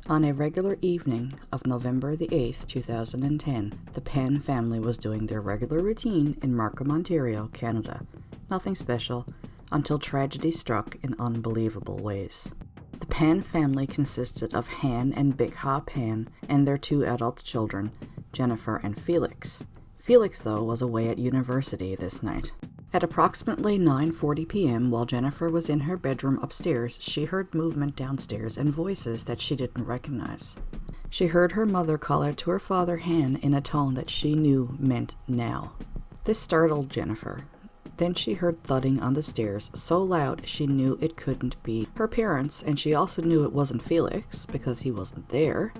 On a regular evening of November the 8th, 2010, the Pan family was doing their regular routine in Markham, Ontario, Canada. Nothing special, until tragedy struck in unbelievable ways. The Pan family consisted of Han and Big Ha Pan and their 2 adult children, Jennifer and Felix. Felix, though, was away at university this night. At approximately 9:40 p.m., while Jennifer was in her bedroom upstairs, she heard movement downstairs and voices that she didn't recognize. She heard her mother call out to her father, Han, in a tone that she knew meant now. This startled Jennifer. Then she heard thudding on the stairs so loud she knew it couldn't be her parents, and she also knew it wasn't Felix because he wasn't there.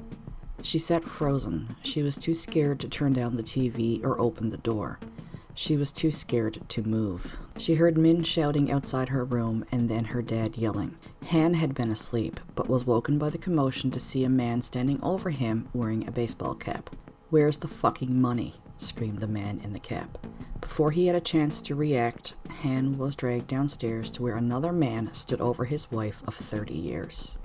She sat frozen. She was too scared to turn down the TV or open the door. She was too scared to move. She heard Min shouting outside her room and then her dad yelling. Han had been asleep, but was woken by the commotion to see a man standing over him wearing a baseball cap. "Where's the fucking money?" screamed the man in the cap. Before he had a chance to react, Han was dragged downstairs to where another man stood over his wife of 30 years.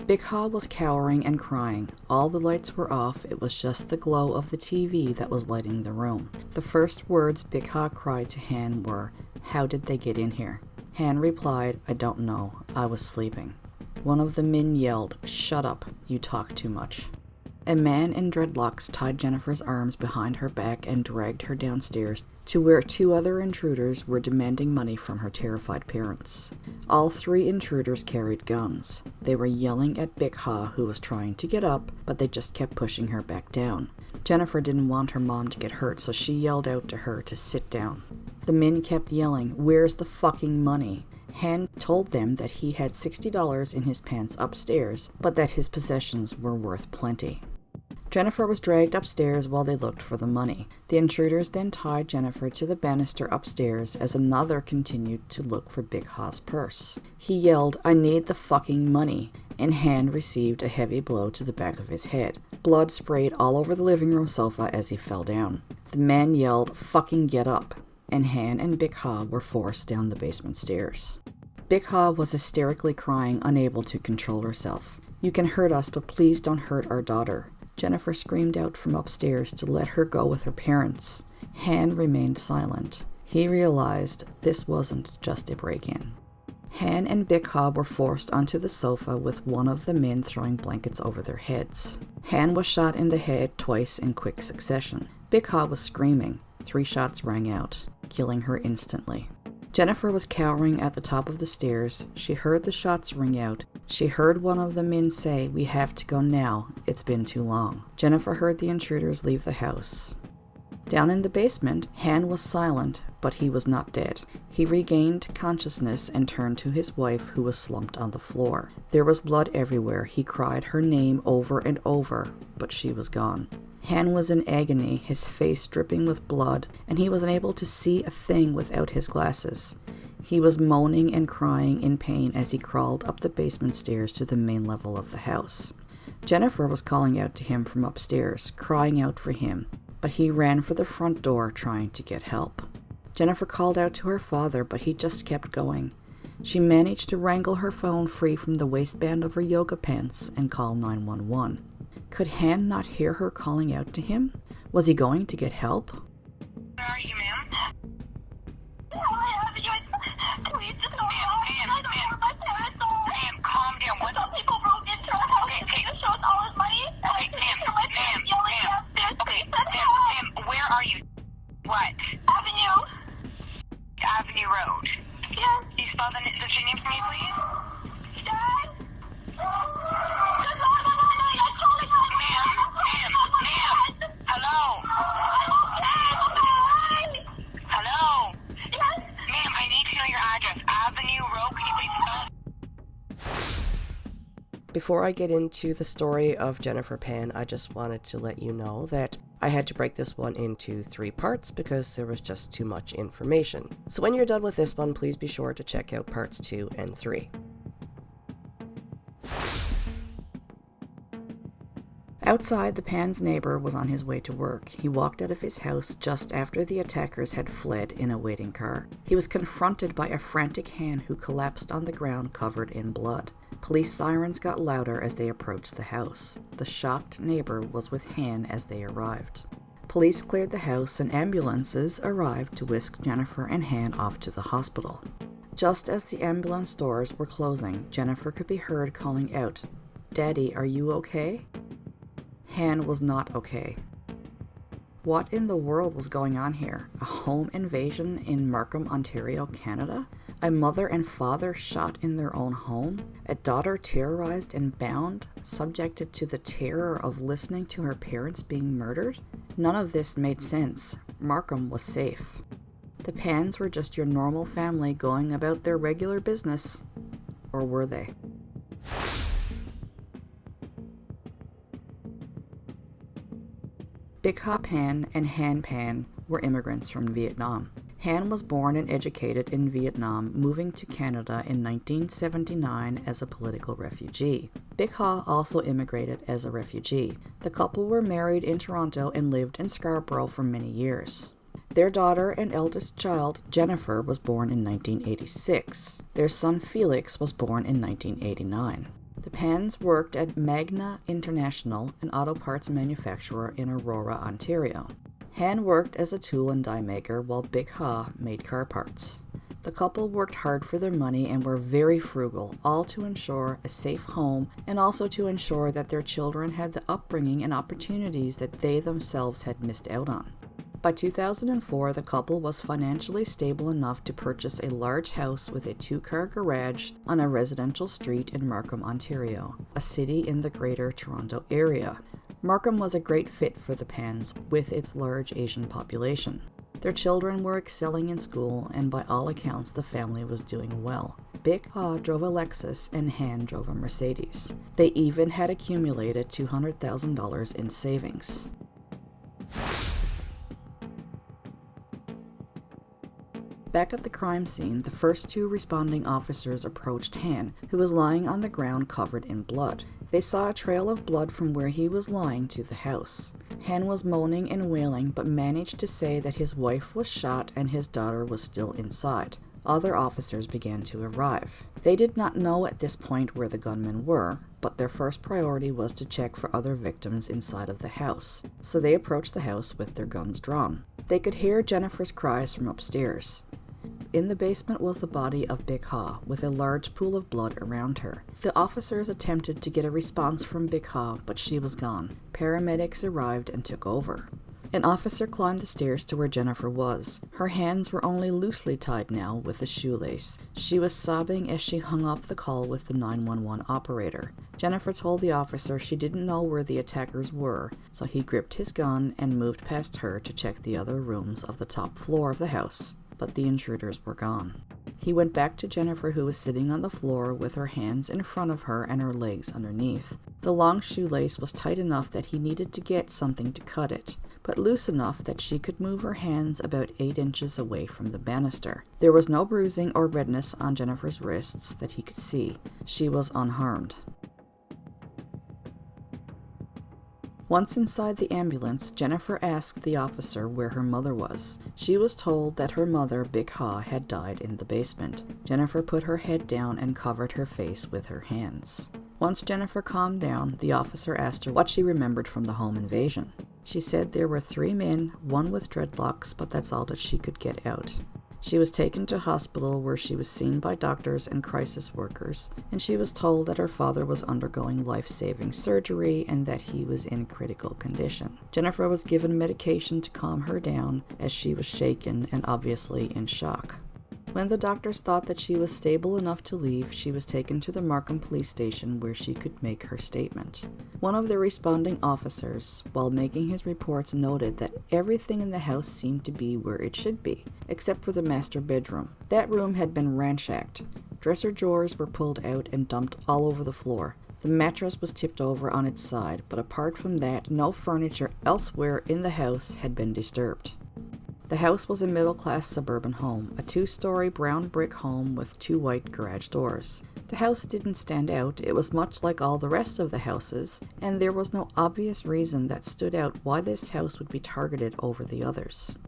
Big Ha was cowering and crying. All the lights were off. It was just the glow of the TV that was lighting the room. The first words Big Ha cried to Han were, "How did they get in here?" Han replied, "I don't know. I was sleeping." One of the men yelled, "Shut up. You talk too much." A man in dreadlocks tied Jennifer's arms behind her back and dragged her downstairs to where 2 other intruders were demanding money from her terrified parents. All 3 intruders carried guns. They were yelling at Big Ha, who was trying to get up, but they just kept pushing her back down. Jennifer didn't want her mom to get hurt, so she yelled out to her to sit down. The men kept yelling, "Where's the fucking money?" Han told them that he had $60 in his pants upstairs, but that his possessions were worth plenty. Jennifer was dragged upstairs while they looked for the money. The intruders then tied Jennifer to the banister upstairs as another continued to look for Big Ha's purse. He yelled, "I need the fucking money," and Han received a heavy blow to the back of his head. Blood sprayed all over the living room sofa as he fell down. The man yelled, "Fucking get up," and Han and Big Ha were forced down the basement stairs. Big Ha was hysterically crying, unable to control herself. "You can hurt us, but please don't hurt our daughter." Jennifer screamed out from upstairs to let her go with her parents. Han remained silent. He realized this wasn't just a break-in. Han and Big Ha were forced onto the sofa with one of the men throwing blankets over their heads. Han was shot in the head twice in quick succession. Big Ha was screaming. 3 shots rang out, killing her instantly. Jennifer was cowering at the top of the stairs. She heard the shots ring out. She heard one of the men say, "We have to go now. It's been too long." Jennifer heard the intruders leave the house. Down in the basement, Han was silent, but he was not dead. He regained consciousness and turned to his wife, who was slumped on the floor. There was blood everywhere. He cried her name over and over, but she was gone. Han was in agony, his face dripping with blood, and he was unable to see a thing without his glasses. He was moaning and crying in pain as he crawled up the basement stairs to the main level of the house. Jennifer was calling out to him from upstairs, crying out for him, but he ran for the front door trying to get help. Jennifer called out to her father, but he just kept going. She managed to wrangle her phone free from the waistband of her yoga pants and call 911. Could Han not hear her calling out to him? Was he going to get help? Where are you, ma'am? Please, just go ma'am, calm down. What? Some people broke into our house and they just showed all his money. Okay, ma'am, where are you? What? Avenue Road. Yes. Can you spell the name for me, please? Dad? Hello? Yes. Ma'am, I need to know your address. Avenue Road, can you please spell it? Before I get into the story of Jennifer Pan, I just wanted to let you know that I had to break this one into 3 parts because there was just too much information. So when you're done with this one, please be sure to check out parts 2 and 3. Outside, the Pan's neighbor was on his way to work. He walked out of his house just after the attackers had fled in a waiting car. He was confronted by a frantic Han who collapsed on the ground covered in blood. Police sirens got louder as they approached the house. The shocked neighbor was with Han as they arrived. Police cleared the house and ambulances arrived to whisk Jennifer and Han off to the hospital. Just as the ambulance doors were closing, Jennifer could be heard calling out, "Daddy, are you okay?" Han was not okay. What in the world was going on here? A home invasion in Markham, Ontario, Canada? A mother and father shot in their own home? A daughter terrorized and bound, subjected to the terror of listening to her parents being murdered? None of this made sense. Markham was safe. The Pans were just your normal family going about their regular business. Or were they? Big Ha Pan and Han Pan were immigrants from Vietnam. Han was born and educated in Vietnam, moving to Canada in 1979 as a political refugee. Big Ha also immigrated as a refugee. The couple were married in Toronto and lived in Scarborough for many years. Their daughter and eldest child, Jennifer, was born in 1986. Their son, Felix, was born in 1989. The Pans worked at Magna International, an auto parts manufacturer in Aurora, Ontario. Han worked as a tool and die maker while Big Ha made car parts. The couple worked hard for their money and were very frugal, all to ensure a safe home and also to ensure that their children had the upbringing and opportunities that they themselves had missed out on. By 2004, the couple was financially stable enough to purchase a large house with a 2-car garage on a residential street in Markham, Ontario, a city in the Greater Toronto Area. Markham was a great fit for the Pans with its large Asian population. Their children were excelling in school, and by all accounts, the family was doing well. Big Ha drove a Lexus and Han drove a Mercedes. They even had accumulated $200,000 in savings. Back at the crime scene, the first 2 responding officers approached Han, who was lying on the ground covered in blood. They saw a trail of blood from where he was lying to the house. Han was moaning and wailing, but managed to say that his wife was shot and his daughter was still inside. Other officers began to arrive. They did not know at this point where the gunmen were, but their first priority was to check for other victims inside of the house, so they approached the house with their guns drawn. They could hear Jennifer's cries from upstairs. In the basement was the body of Big Ha, with a large pool of blood around her. The officers attempted to get a response from Big Ha, but she was gone. Paramedics arrived and took over. An officer climbed the stairs to where Jennifer was. Her hands were only loosely tied now with a shoelace. She was sobbing as she hung up the call with the 911 operator. Jennifer told the officer she didn't know where the attackers were, so he gripped his gun and moved past her to check the other rooms of the top floor of the house. But the intruders were gone. He went back to Jennifer, who was sitting on the floor with her hands in front of her and her legs underneath. The long shoelace was tight enough that he needed to get something to cut it, but loose enough that she could move her hands about 8 inches away from the banister. There was no bruising or redness on Jennifer's wrists that he could see. She was unharmed. Once inside the ambulance, Jennifer asked the officer where her mother was. She was told that her mother, Big Ha, had died in the basement. Jennifer put her head down and covered her face with her hands. Once Jennifer calmed down, the officer asked her what she remembered from the home invasion. She said there were 3 men, one with dreadlocks, but that's all that she could get out. She was taken to hospital where she was seen by doctors and crisis workers, and she was told that her father was undergoing life-saving surgery and that he was in critical condition. Jennifer was given medication to calm her down as she was shaken and obviously in shock. When the doctors thought that she was stable enough to leave, she was taken to the Markham police station where she could make her statement. One of the responding officers, while making his reports, noted that everything in the house seemed to be where it should be, except for the master bedroom. That room had been ransacked. Dresser drawers were pulled out and dumped all over the floor. The mattress was tipped over on its side, but apart from that, no furniture elsewhere in the house had been disturbed. The house was a middle-class suburban home, a 2-story brown brick home with 2 white garage doors. The house didn't stand out, it was much like all the rest of the houses, and there was no obvious reason that stood out why this house would be targeted over the others.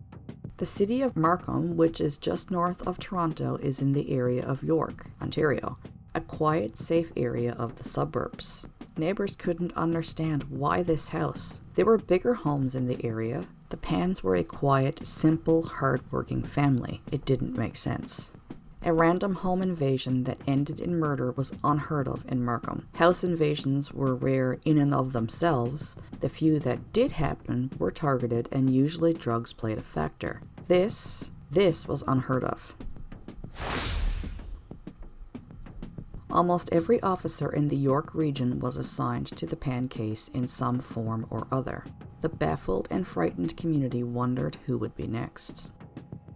The city of Markham, which is just north of Toronto, is in the area of York, Ontario. a quiet, safe area of the suburbs. Neighbors couldn't understand why this house. There were bigger homes in the area. The Pans were a quiet, simple, hard-working family. It didn't make sense. A random home invasion that ended in murder was unheard of in Markham. House invasions were rare in and of themselves. The few that did happen were targeted, and usually drugs played a factor. This was unheard of. Almost every officer in the York region was assigned to the Pan case in some form or other. The baffled and frightened community wondered who would be next.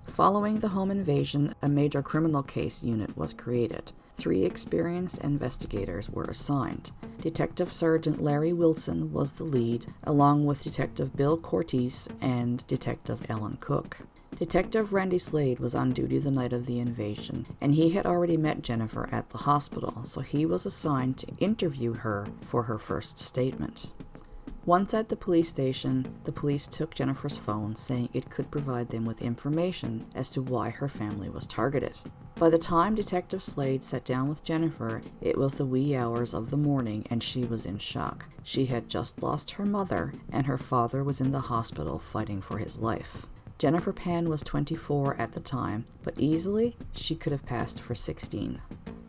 Following the home invasion, a major criminal case unit was created. 3 experienced investigators were assigned. Detective Sergeant Larry Wilson was the lead, along with Detective Bill Cortese and Detective Ellen Cook. Detective Randy Slade was on duty the night of the invasion, and he had already met Jennifer at the hospital, so he was assigned to interview her for her first statement. Once at the police station, the police took Jennifer's phone, saying it could provide them with information as to why her family was targeted. By the time Detective Slade sat down with Jennifer, it was the wee hours of the morning and she was in shock. She had just lost her mother, and her father was in the hospital fighting for his life. Jennifer Pan was 24 at the time, but easily she could have passed for 16.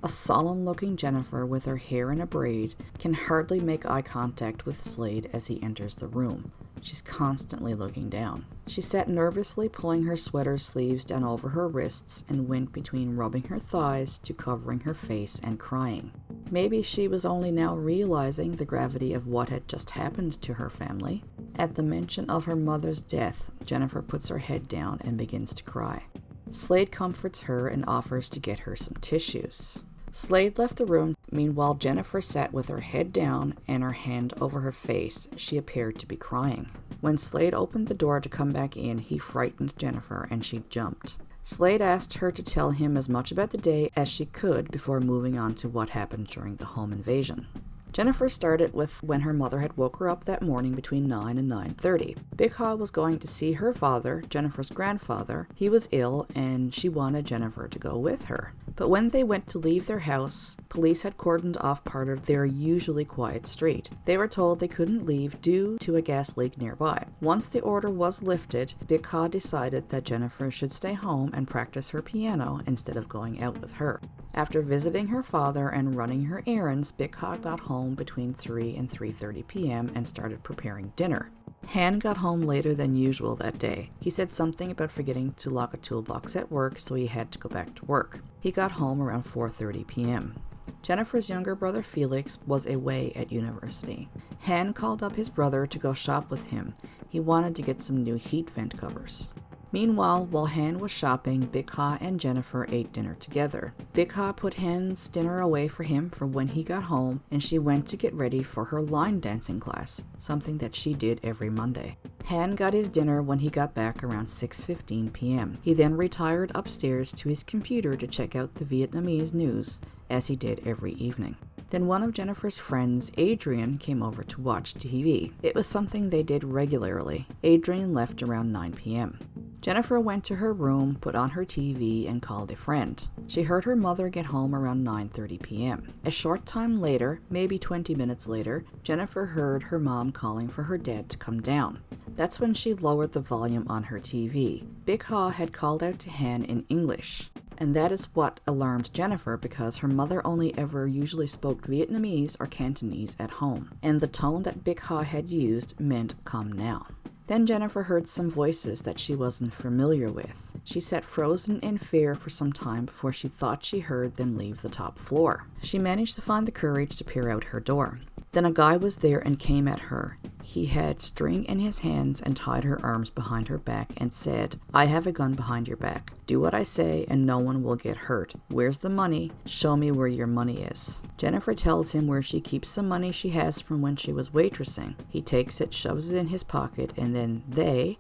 A solemn-looking Jennifer with her hair in a braid can hardly make eye contact with Slade as he enters the room. She's constantly looking down. She sat nervously pulling her sweater sleeves down over her wrists and went between rubbing her thighs to covering her face and crying. Maybe she was only now realizing the gravity of what had just happened to her family. At the mention of her mother's death, Jennifer puts her head down and begins to cry. Slade comforts her and offers to get her some tissues. Slade left the room. Meanwhile, Jennifer sat with her head down and her hand over her face. She appeared to be crying. When Slade opened the door to come back in, he frightened Jennifer and she jumped. Slade asked her to tell him as much about the day as she could before moving on to what happened during the home invasion. Jennifer started with when her mother had woke her up that morning between 9 and 9:30. Big Ha was going to see her father, Jennifer's grandfather. He was ill and she wanted Jennifer to go with her. But when they went to leave their house, police had cordoned off part of their usually quiet street. They were told they couldn't leave due to a gas leak nearby. Once the order was lifted, Big Ha decided that Jennifer should stay home and practice her piano instead of going out with her. After visiting her father and running her errands, Big Ha got home between 3 and 3:30 p.m. and started preparing dinner. Han got home later than usual that day. He said something about forgetting to lock a toolbox at work, so he had to go back to work. He got home around 4:30 p.m. Jennifer's younger brother Felix was away at university. Han called up his brother to go shop with him. He wanted to get some new heat vent covers. Meanwhile, while Han was shopping, Big Ha and Jennifer ate dinner together. Big Ha put Han's dinner away for him for when he got home, and she went to get ready for her line dancing class, something that she did every Monday. Han got his dinner when he got back around 6:15 p.m. He then retired upstairs to his computer to check out the Vietnamese news, as he did every evening. Then one of Jennifer's friends, Adrian, came over to watch TV. It was something they did regularly. Adrian left around 9 p.m. Jennifer went to her room, put on her TV, and called a friend. She heard her mother get home around 9:30 p.m. A short time later, maybe 20 minutes later, Jennifer heard her mom calling for her dad to come down. That's when she lowered the volume on her TV. Big Ha had called out to Han in English. And that is what alarmed Jennifer because her mother only ever usually spoke Vietnamese or Cantonese at home, and the tone that Big Ha had used meant "come now." Then Jennifer heard some voices that she wasn't familiar with. She sat frozen in fear for some time before she thought she heard them leave the top floor. She managed to find the courage to peer out her door. Then a guy was there and came at her. He had string in his hands and tied her arms behind her back and said, "I have a gun behind your back. Do what I say and no one will get hurt. Where's the money? Show me where your money is." Jennifer tells him where she keeps some money she has from when she was waitressing. He takes it, shoves it in his pocket, and then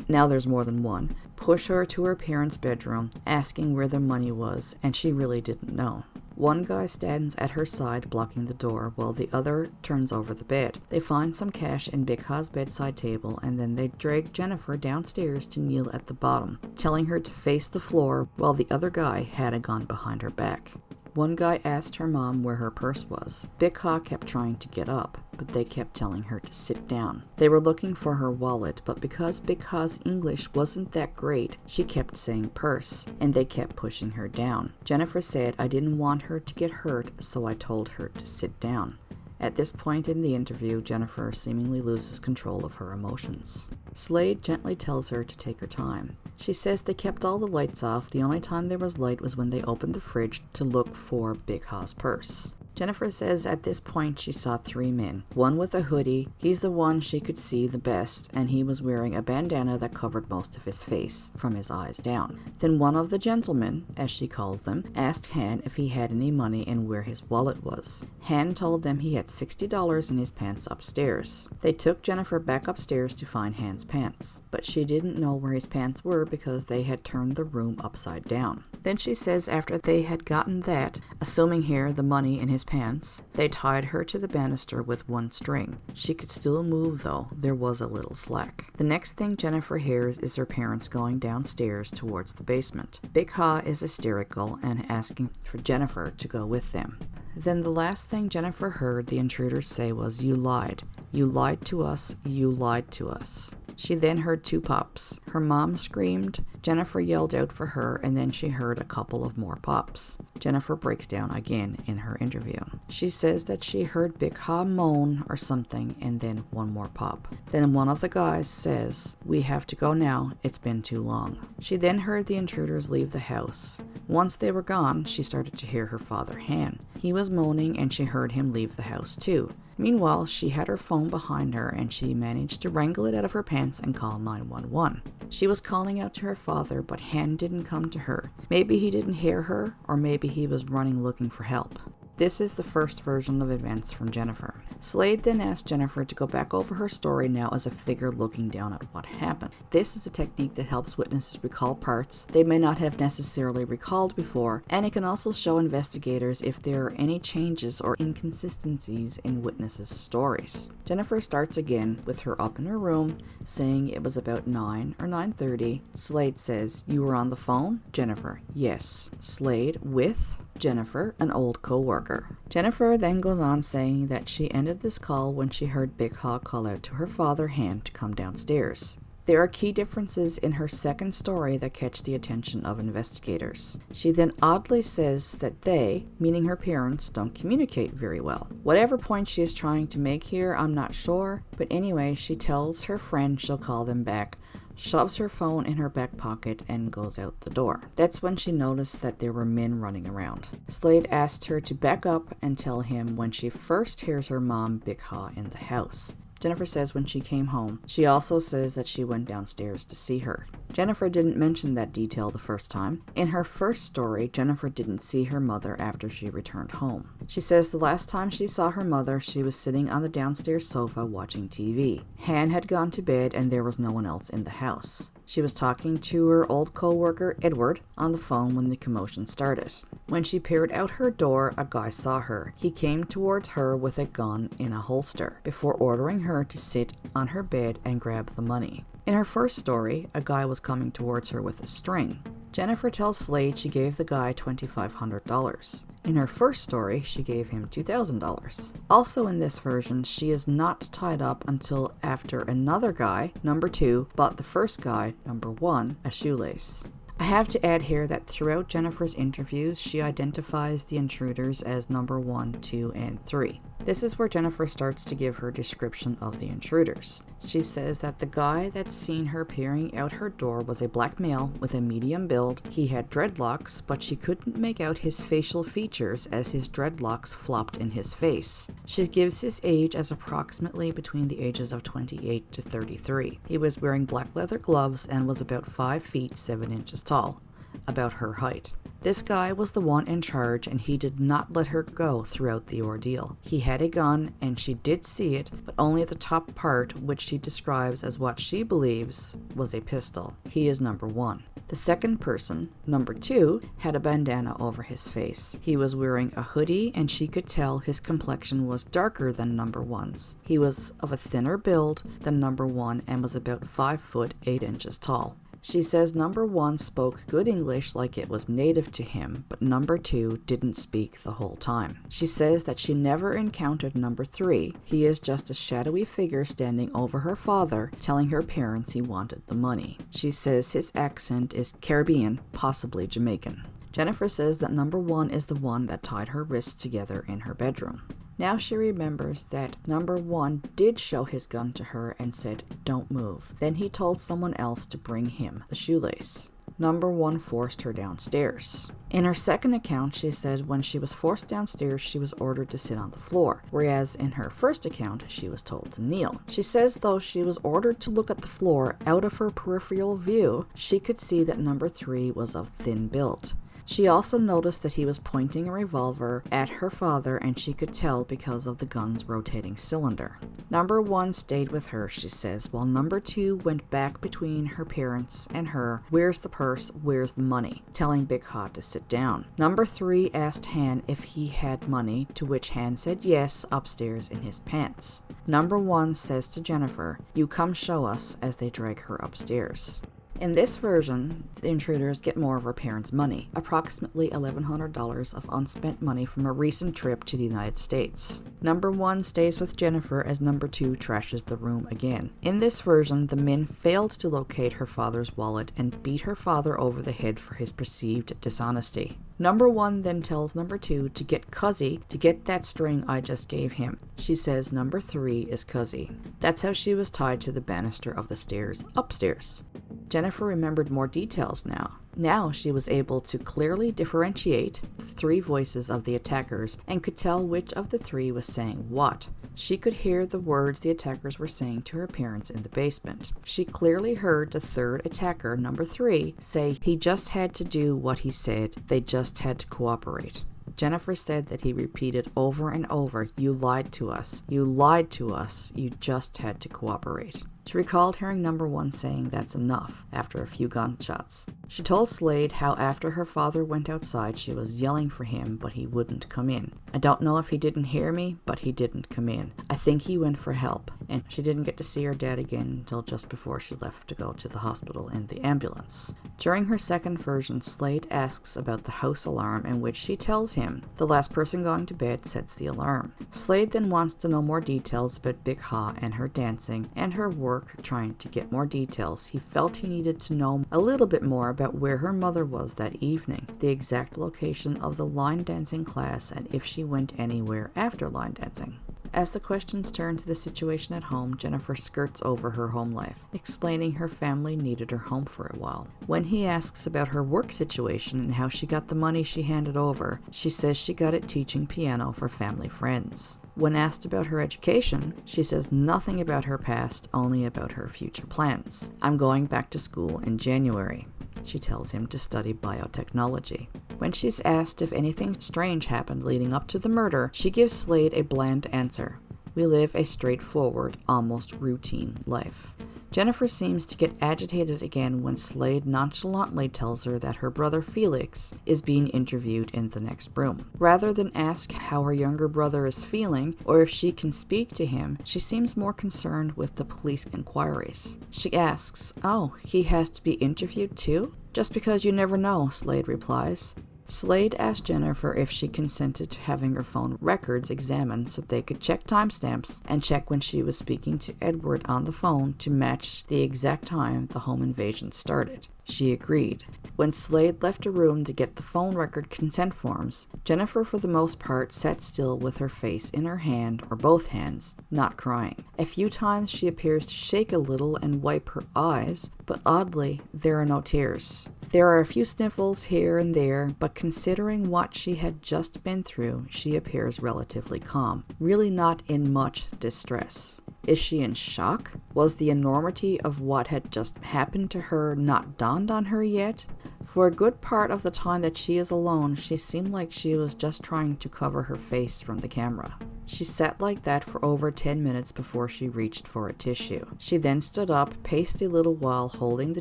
now there's more than one, push her to her parents' bedroom, asking where the money was, and she really didn't know. One guy stands at her side blocking the door while the other turns over the bed. They find some cash in Big Ha's bedside table and then they drag Jennifer downstairs to kneel at the bottom, telling her to face the floor while the other guy had a gun behind her back. One guy asked her mom where her purse was. Big Ha kept trying to get up, but they kept telling her to sit down. They were looking for her wallet, but because Big Ha's English wasn't that great, she kept saying purse, and they kept pushing her down. Jennifer said, "I didn't want her to get hurt, so I told her to sit down." At this point in the interview, Jennifer seemingly loses control of her emotions. Slade gently tells her to take her time. She says they kept all the lights off. The only time there was light was when they opened the fridge to look for Big Ha's purse. Jennifer says at this point she saw 3 men. One with a hoodie, he's the one she could see the best, and he was wearing a bandana that covered most of his face, from his eyes down. Then one of the gentlemen, as she calls them, asked Han if he had any money and where his wallet was. Han told them he had $60 in his pants upstairs. They took Jennifer back upstairs to find Han's pants, but she didn't know where his pants were because they had turned the room upside down. Then she says after they had gotten that, assuming here the money in his pants, they tied her to the banister with one string. She could still move though, there was a little slack. The next thing Jennifer hears is her parents going downstairs towards the basement. Big Ha is hysterical and asking for Jennifer to go with them. Then the last thing Jennifer heard the intruders say was, "You lied. You lied to us. You lied to us." She then heard 2 pops. Her mom screamed, Jennifer yelled out for her, and then she heard a couple of more pops. Jennifer breaks down again in her interview. She says that she heard Big Ha moan or something, and then one more pop. Then one of the guys says, "We have to go now, it's been too long." She then heard the intruders leave the house. Once they were gone, she started to hear her father, Han. He was moaning, and she heard him leave the house too. Meanwhile, she had her phone behind her and she managed to wrangle it out of her pants and call 911. She was calling out to her father, but Han didn't come to her. Maybe he didn't hear her, or maybe he was running looking for help. This is the first version of events from Jennifer. Slade then asked Jennifer to go back over her story now as a figure looking down at what happened. This is a technique that helps witnesses recall parts they may not have necessarily recalled before, and it can also show investigators if there are any changes or inconsistencies in witnesses' stories. Jennifer starts again with her up in her room, saying it was about 9 or 9:30. Slade says, "You were on the phone?" Jennifer, "Yes." Slade, with Jennifer, an old co-worker. Jennifer then goes on saying that she ended this call when she heard Big Ha call out to her father, Han, to come downstairs. There are key differences in her second story that catch the attention of investigators. She then oddly says that they, meaning her parents, don't communicate very well. Whatever point she is trying to make here, I'm not sure, but anyway, she tells her friend she'll call them back, shoves her phone in her back pocket, and goes out the door. That's when she noticed that there were men running around. Slade asked her to back up and tell him when she first hears her mom, Big Ha, in the house. Jennifer says when she came home. She also says that she went downstairs to see her. Jennifer didn't mention that detail the first time. In her first story, Jennifer didn't see her mother after she returned home. She says the last time she saw her mother, she was sitting on the downstairs sofa watching TV. Han had gone to bed and there was no one else in the house. She was talking to her old co-worker, Edward, on the phone when the commotion started. When she peered out her door, a guy saw her. He came towards her with a gun in a holster, before ordering her to sit on her bed and grab the money. In her first story, a guy was coming towards her with a string. Jennifer tells Slade she gave the guy $2,500. In her first story, she gave him $2,000. Also in this version, she is not tied up until after another guy, number 2, bought the first guy, number 1, a shoelace. I have to add here that throughout Jennifer's interviews, she identifies the intruders as number 1, 2, and 3. This is where Jennifer starts to give her description of the intruders. She says that the guy that's seen her peering out her door was a black male with a medium build. He had dreadlocks, but she couldn't make out his facial features as his dreadlocks flopped in his face. She gives his age as approximately between the ages of 28 to 33. He was wearing black leather gloves and was about 5 feet 7 inches tall, about her height. This guy was the one in charge, and he did not let her go throughout the ordeal. He had a gun, and she did see it, but only the top part, which she describes as what she believes was a pistol. He is number 1. The second person, number 2, had a bandana over his face. He was wearing a hoodie, and she could tell his complexion was darker than number 1's. He was of a thinner build than number 1 and was about 5 foot 8 inches tall. She says number 1 spoke good English like it was native to him, but number 2 didn't speak the whole time. She says that she never encountered number 3. He is just a shadowy figure standing over her father, telling her parents he wanted the money. She says his accent is Caribbean, possibly Jamaican. Jennifer says that number 1 is the one that tied her wrists together in her bedroom. Now she remembers that number 1 did show his gun to her and said, "Don't move." Then he told someone else to bring him the shoelace. Number 1 forced her downstairs. In her second account, she said when she was forced downstairs, she was ordered to sit on the floor, whereas in her first account, she was told to kneel. She says though she was ordered to look at the floor, out of her peripheral view, she could see that number 3 was of thin build. She also noticed that he was pointing a revolver at her father, and she could tell because of the gun's rotating cylinder. Number 1 stayed with her, she says, while number 2 went back between her parents and her, "Where's the purse? Where's the money?" telling Big Hot to sit down. Number 3 asked Han if he had money, to which Han said yes, upstairs in his pants. Number 1 says to Jennifer, "You come show us," as they drag her upstairs. In this version, the intruders get more of her parents' money, approximately $1,100 of unspent money from a recent trip to the United States. Number 1 stays with Jennifer as number 2 trashes the room again. In this version, the men failed to locate her father's wallet and beat her father over the head for his perceived dishonesty. Number 1 then tells number 2 to get Cuzzy to get that string I just gave him. She says number 3 is Cuzzy. That's how she was tied to the banister of the stairs upstairs. Jennifer remembered more details now. Now she was able to clearly differentiate the 3 voices of the attackers and could tell which of the 3 was saying what. She could hear the words the attackers were saying to her parents in the basement. She clearly heard the 3rd attacker, number 3, say he just had to do what he said, they just had to cooperate. Jennifer said that he repeated over and over, "You lied to us. You lied to us. You just had to cooperate." She recalled hearing number 1 saying that's enough after a few gunshots. She told Slade how after her father went outside she was yelling for him but he wouldn't come in. "I don't know if he didn't hear me, but he didn't come in. I think he went for help." And she didn't get to see her dad again until just before she left to go to the hospital in the ambulance. During her second version, Slade asks about the house alarm, in which she tells him the last person going to bed sets the alarm. Slade then wants to know more details about Big Ha and her dancing and her work trying to get more details. He felt he needed to know a little bit more about where her mother was that evening, the exact location of the line dancing class, and if she went anywhere after line dancing. As the questions turn to the situation at home, Jennifer skirts over her home life, explaining her family needed her home for a while. When he asks about her work situation and how she got the money she handed over, she says she got it teaching piano for family friends. When asked about her education, she says nothing about her past, only about her future plans. "I'm going back to school in January." She tells him to study biotechnology. When she's asked if anything strange happened leading up to the murder, she gives Slade a bland answer. "We live a straightforward, almost routine life." Jennifer seems to get agitated again when Slade nonchalantly tells her that her brother Felix is being interviewed in the next room. Rather than ask how her younger brother is feeling or if she can speak to him, she seems more concerned with the police inquiries. She asks, "Oh, he has to be interviewed too?" "Just because you never know," Slade replies. Slade asked Jennifer if she consented to having her phone records examined so they could check timestamps and check when she was speaking to Edward on the phone to match the exact time the home invasion started. She agreed. When Slade left a room to get the phone record consent forms, Jennifer for the most part sat still with her face in her hand or both hands, not crying. A few times she appears to shake a little and wipe her eyes, but oddly, there are no tears. There are a few sniffles here and there, but considering what she had just been through, she appears relatively calm, really not in much distress. Is she in shock? Was the enormity of what had just happened to her not dawned on her yet? For a good part of the time that she is alone, she seemed like she was just trying to cover her face from the camera. She sat like that for over 10 minutes before she reached for a tissue. She then stood up, paced a little while holding the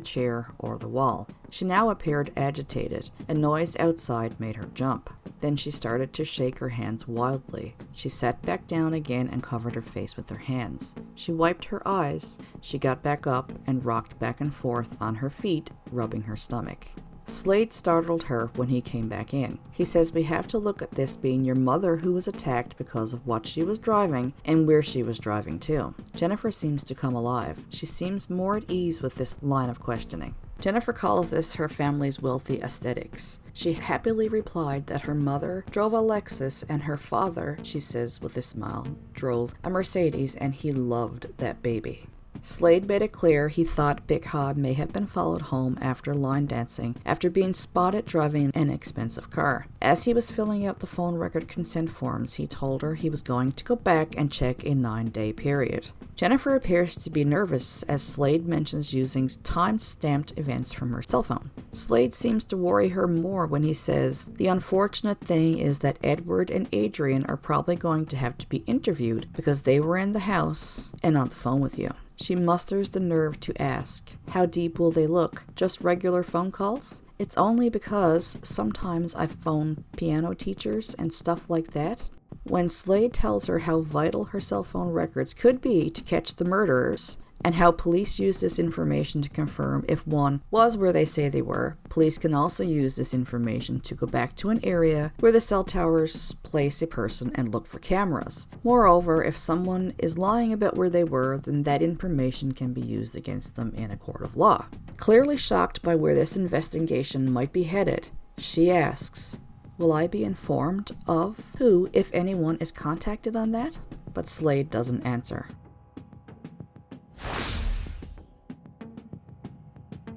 chair or the wall. She now appeared agitated. A noise outside made her jump. Then she started to shake her hands wildly. She sat back down again and covered her face with her hands. She wiped her eyes. She got back up and rocked back and forth on her feet, rubbing her stomach. Slade startled her when he came back in. He says we have to look at this being your mother who was attacked because of what she was driving and where she was driving to. Jennifer seems to come alive. She seems more at ease with this line of questioning. Jennifer calls this her family's wealthy aesthetics. She happily replied that her mother drove a Lexus and her father, she says with a smile, drove a Mercedes and he loved that baby. Slade made it clear he thought Big Ha may have been followed home after line dancing after being spotted driving an expensive car. As he was filling out the phone record consent forms, he told her he was going to go back and check a 9-day period. Jennifer appears to be nervous as Slade mentions using time-stamped events from her cell phone. Slade seems to worry her more when he says, "The unfortunate thing is that Edward and Adrian are probably going to have to be interviewed because they were in the house and on the phone with you." She musters the nerve to ask, "How deep will they look? Just regular phone calls?" It's only because sometimes I phone piano teachers and stuff like that. When Slade tells her how vital her cell phone records could be to catch the murderers, and how police use this information to confirm if one was where they say they were, police can also use this information to go back to an area where the cell towers place a person and look for cameras. Moreover, if someone is lying about where they were, then that information can be used against them in a court of law. Clearly shocked by where this investigation might be headed, she asks, "Will I be informed of who, if anyone, is contacted on that?" But Slade doesn't answer.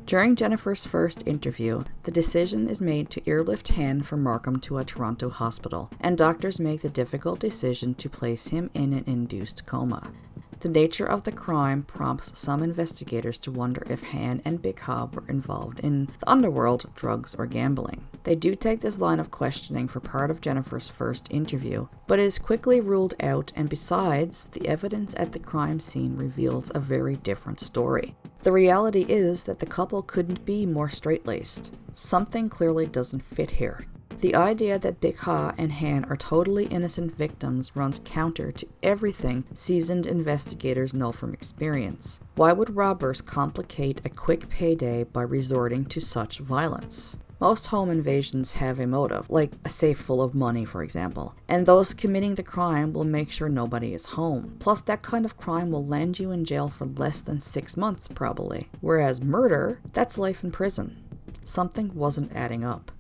During Jennifer's first interview, the decision is made to airlift Han from Markham to a Toronto hospital, and doctors make the difficult decision to place him in an induced coma. The nature of the crime prompts some investigators to wonder if Han and Big Ha were involved in the underworld, drugs, or gambling. They do take this line of questioning for part of Jennifer's first interview, but it is quickly ruled out, and besides, the evidence at the crime scene reveals a very different story. The reality is that the couple couldn't be more straight-laced. Something clearly doesn't fit here. The idea that Big Ha and Han are totally innocent victims runs counter to everything seasoned investigators know from experience. Why would robbers complicate a quick payday by resorting to such violence? Most home invasions have a motive, like a safe full of money, for example, and those committing the crime will make sure nobody is home. Plus, that kind of crime will land you in jail for less than 6 months, probably. Whereas murder, that's life in prison. Something wasn't adding up.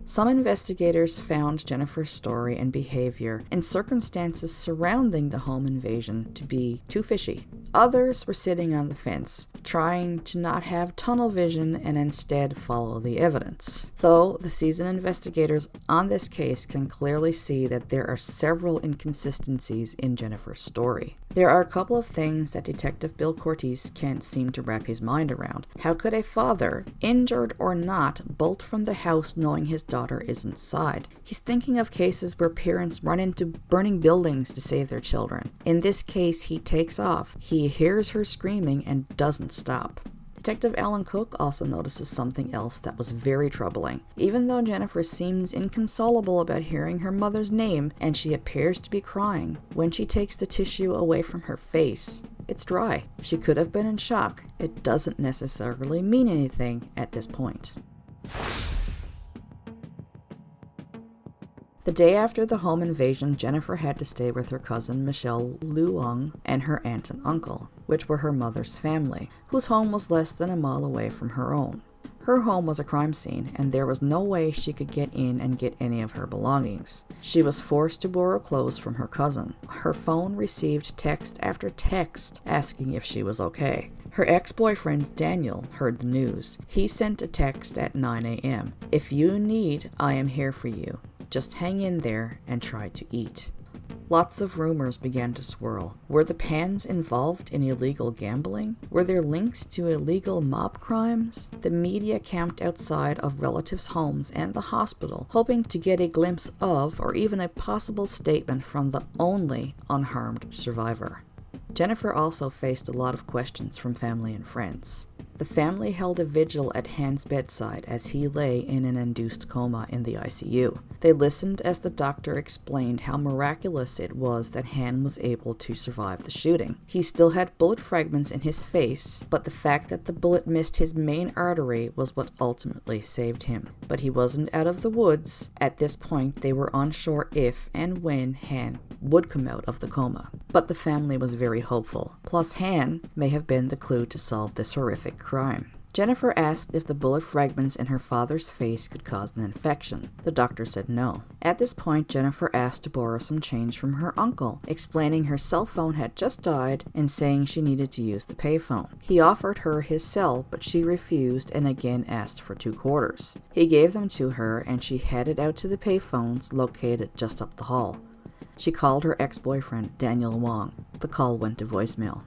Some investigators found Jennifer's story and behavior and circumstances surrounding the home invasion to be too fishy. Others were sitting on the fence, trying to not have tunnel vision and instead follow the evidence. Though the seasoned investigators on this case can clearly see that there are several inconsistencies in Jennifer's story. There are a couple of things that Detective Bill Cortese can't seem to wrap his mind around. How could a father, injured or not, bolt from the house knowing his daughter is inside? He's thinking of cases where parents run into burning buildings to save their children. In this case, he takes off. He hears her screaming and doesn't stop. Detective Alan Cook also notices something else that was very troubling. Even though Jennifer seems inconsolable about hearing her mother's name and she appears to be crying, when she takes the tissue away from her face, it's dry. She could have been in shock. It doesn't necessarily mean anything at this point. The day after the home invasion, Jennifer had to stay with her cousin Michelle Luong and her aunt and uncle, which were her mother's family, whose home was less than a mile away from her own. Her home was a crime scene, and there was no way she could get in and get any of her belongings. She was forced to borrow clothes from her cousin. Her phone received text after text asking if she was okay. Her ex-boyfriend, Daniel, heard the news. He sent a text at 9 a.m. "If you need, I am here for you. Just hang in there and try to eat." Lots of rumors began to swirl. Were the Pans involved in illegal gambling? Were there links to illegal mob crimes? The media camped outside of relatives' homes and the hospital, hoping to get a glimpse of or even a possible statement from the only unharmed survivor. Jennifer also faced a lot of questions from family and friends. The family held a vigil at Han's bedside as he lay in an induced coma in the ICU. They listened as the doctor explained how miraculous it was that Han was able to survive the shooting. He still had bullet fragments in his face, but the fact that the bullet missed his main artery was what ultimately saved him. But he wasn't out of the woods. At this point, they were unsure if and when Han would come out of the coma. But the family was very hopeful. Plus, Han may have been the clue to solve this horrific crime. Jennifer asked if the bullet fragments in her father's face could cause an infection. The doctor said no. At this point, Jennifer asked to borrow some change from her uncle, explaining her cell phone had just died and saying she needed to use the payphone. He offered her his cell, but she refused and again asked for 2 quarters. He gave them to her and she headed out to the payphones located just up the hall. She called her ex-boyfriend, Daniel Wong. The call went to voicemail.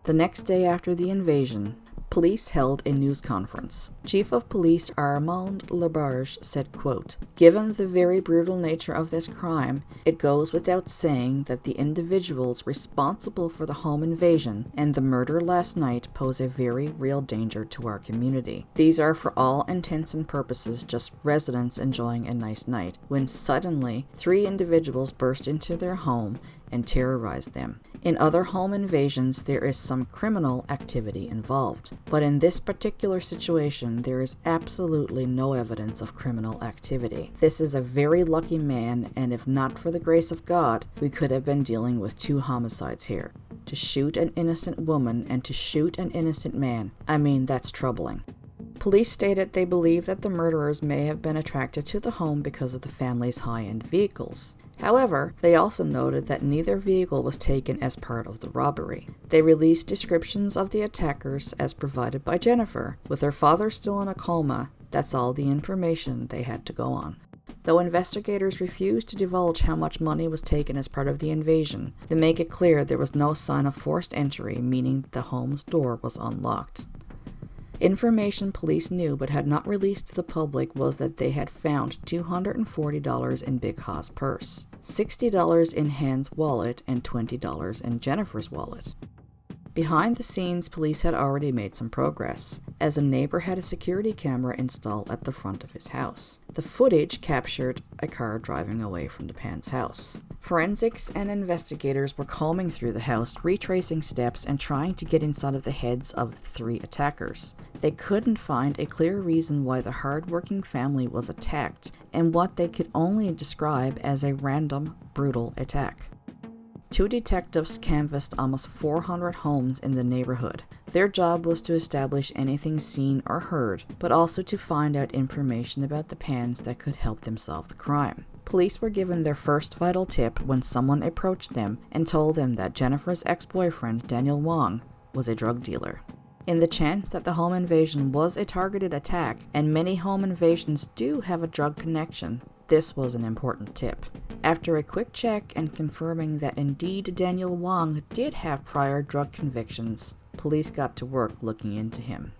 The next day after the invasion, police held a news conference. Chief of Police Armand Labarge said, quote, "Given the very brutal nature of this crime, it goes without saying that the individuals responsible for the home invasion and the murder last night pose a very real danger to our community. These are for all intents and purposes just residents enjoying a nice night, when suddenly 3 individuals burst into their home and terrorized them. In other home invasions, there is some criminal activity involved, but in this particular situation, there is absolutely no evidence of criminal activity. This is a very lucky man, and if not for the grace of God, we could have been dealing with 2 homicides here. To shoot an innocent woman and to shoot an innocent man, I mean, that's troubling." Police stated they believe that the murderers may have been attracted to the home because of the family's high-end vehicles. However, they also noted that neither vehicle was taken as part of the robbery. They released descriptions of the attackers as provided by Jennifer. With her father still in a coma, that's all the information they had to go on. Though investigators refused to divulge how much money was taken as part of the invasion, they make it clear there was no sign of forced entry, meaning the home's door was unlocked. Information police knew but had not released to the public was that they had found $240 in Big Ha's purse, $60 in Han's wallet, and $20 in Jennifer's wallet. Behind the scenes, police had already made some progress, as a neighbor had a security camera installed at the front of his house. The footage captured a car driving away from the Pan's house. Forensics and investigators were combing through the house, retracing steps and trying to get inside of the heads of the 3 attackers. They couldn't find a clear reason why the hard-working family was attacked, and what they could only describe as a random, brutal attack. 2 detectives canvassed almost 400 homes in the neighborhood. Their job was to establish anything seen or heard, but also to find out information about the Pans that could help them solve the crime. Police were given their first vital tip when someone approached them and told them that Jennifer's ex-boyfriend, Daniel Wong, was a drug dealer. In the chance that the home invasion was a targeted attack, and many home invasions do have a drug connection, this was an important tip. After a quick check and confirming that indeed Daniel Wong did have prior drug convictions, police got to work looking into him.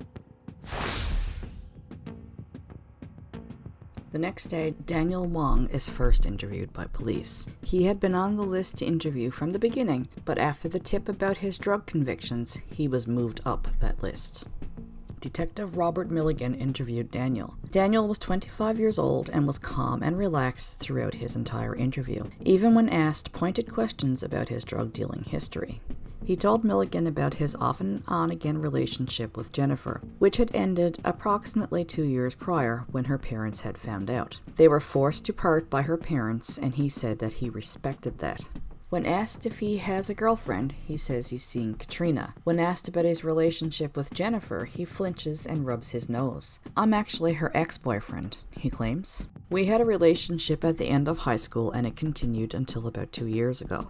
The next day, Daniel Wong is first interviewed by police. He had been on the list to interview from the beginning, but after the tip about his drug convictions, he was moved up that list. Detective Robert Milligan interviewed Daniel. Daniel was 25 years old and was calm and relaxed throughout his entire interview, even when asked pointed questions about his drug dealing history. He told Milligan about his off-and-on-again relationship with Jennifer, which had ended approximately 2 years prior when her parents had found out. They were forced to part by her parents, and he said that he respected that. When asked if he has a girlfriend, he says he's seeing Katrina. When asked about his relationship with Jennifer, he flinches and rubs his nose. "I'm actually her ex-boyfriend," he claims. "We had a relationship at the end of high school and it continued until about 2 years ago."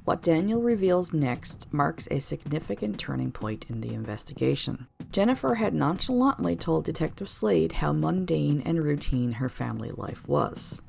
What Daniel reveals next marks a significant turning point in the investigation. Jennifer had nonchalantly told Detective Slade how mundane and routine her family life was.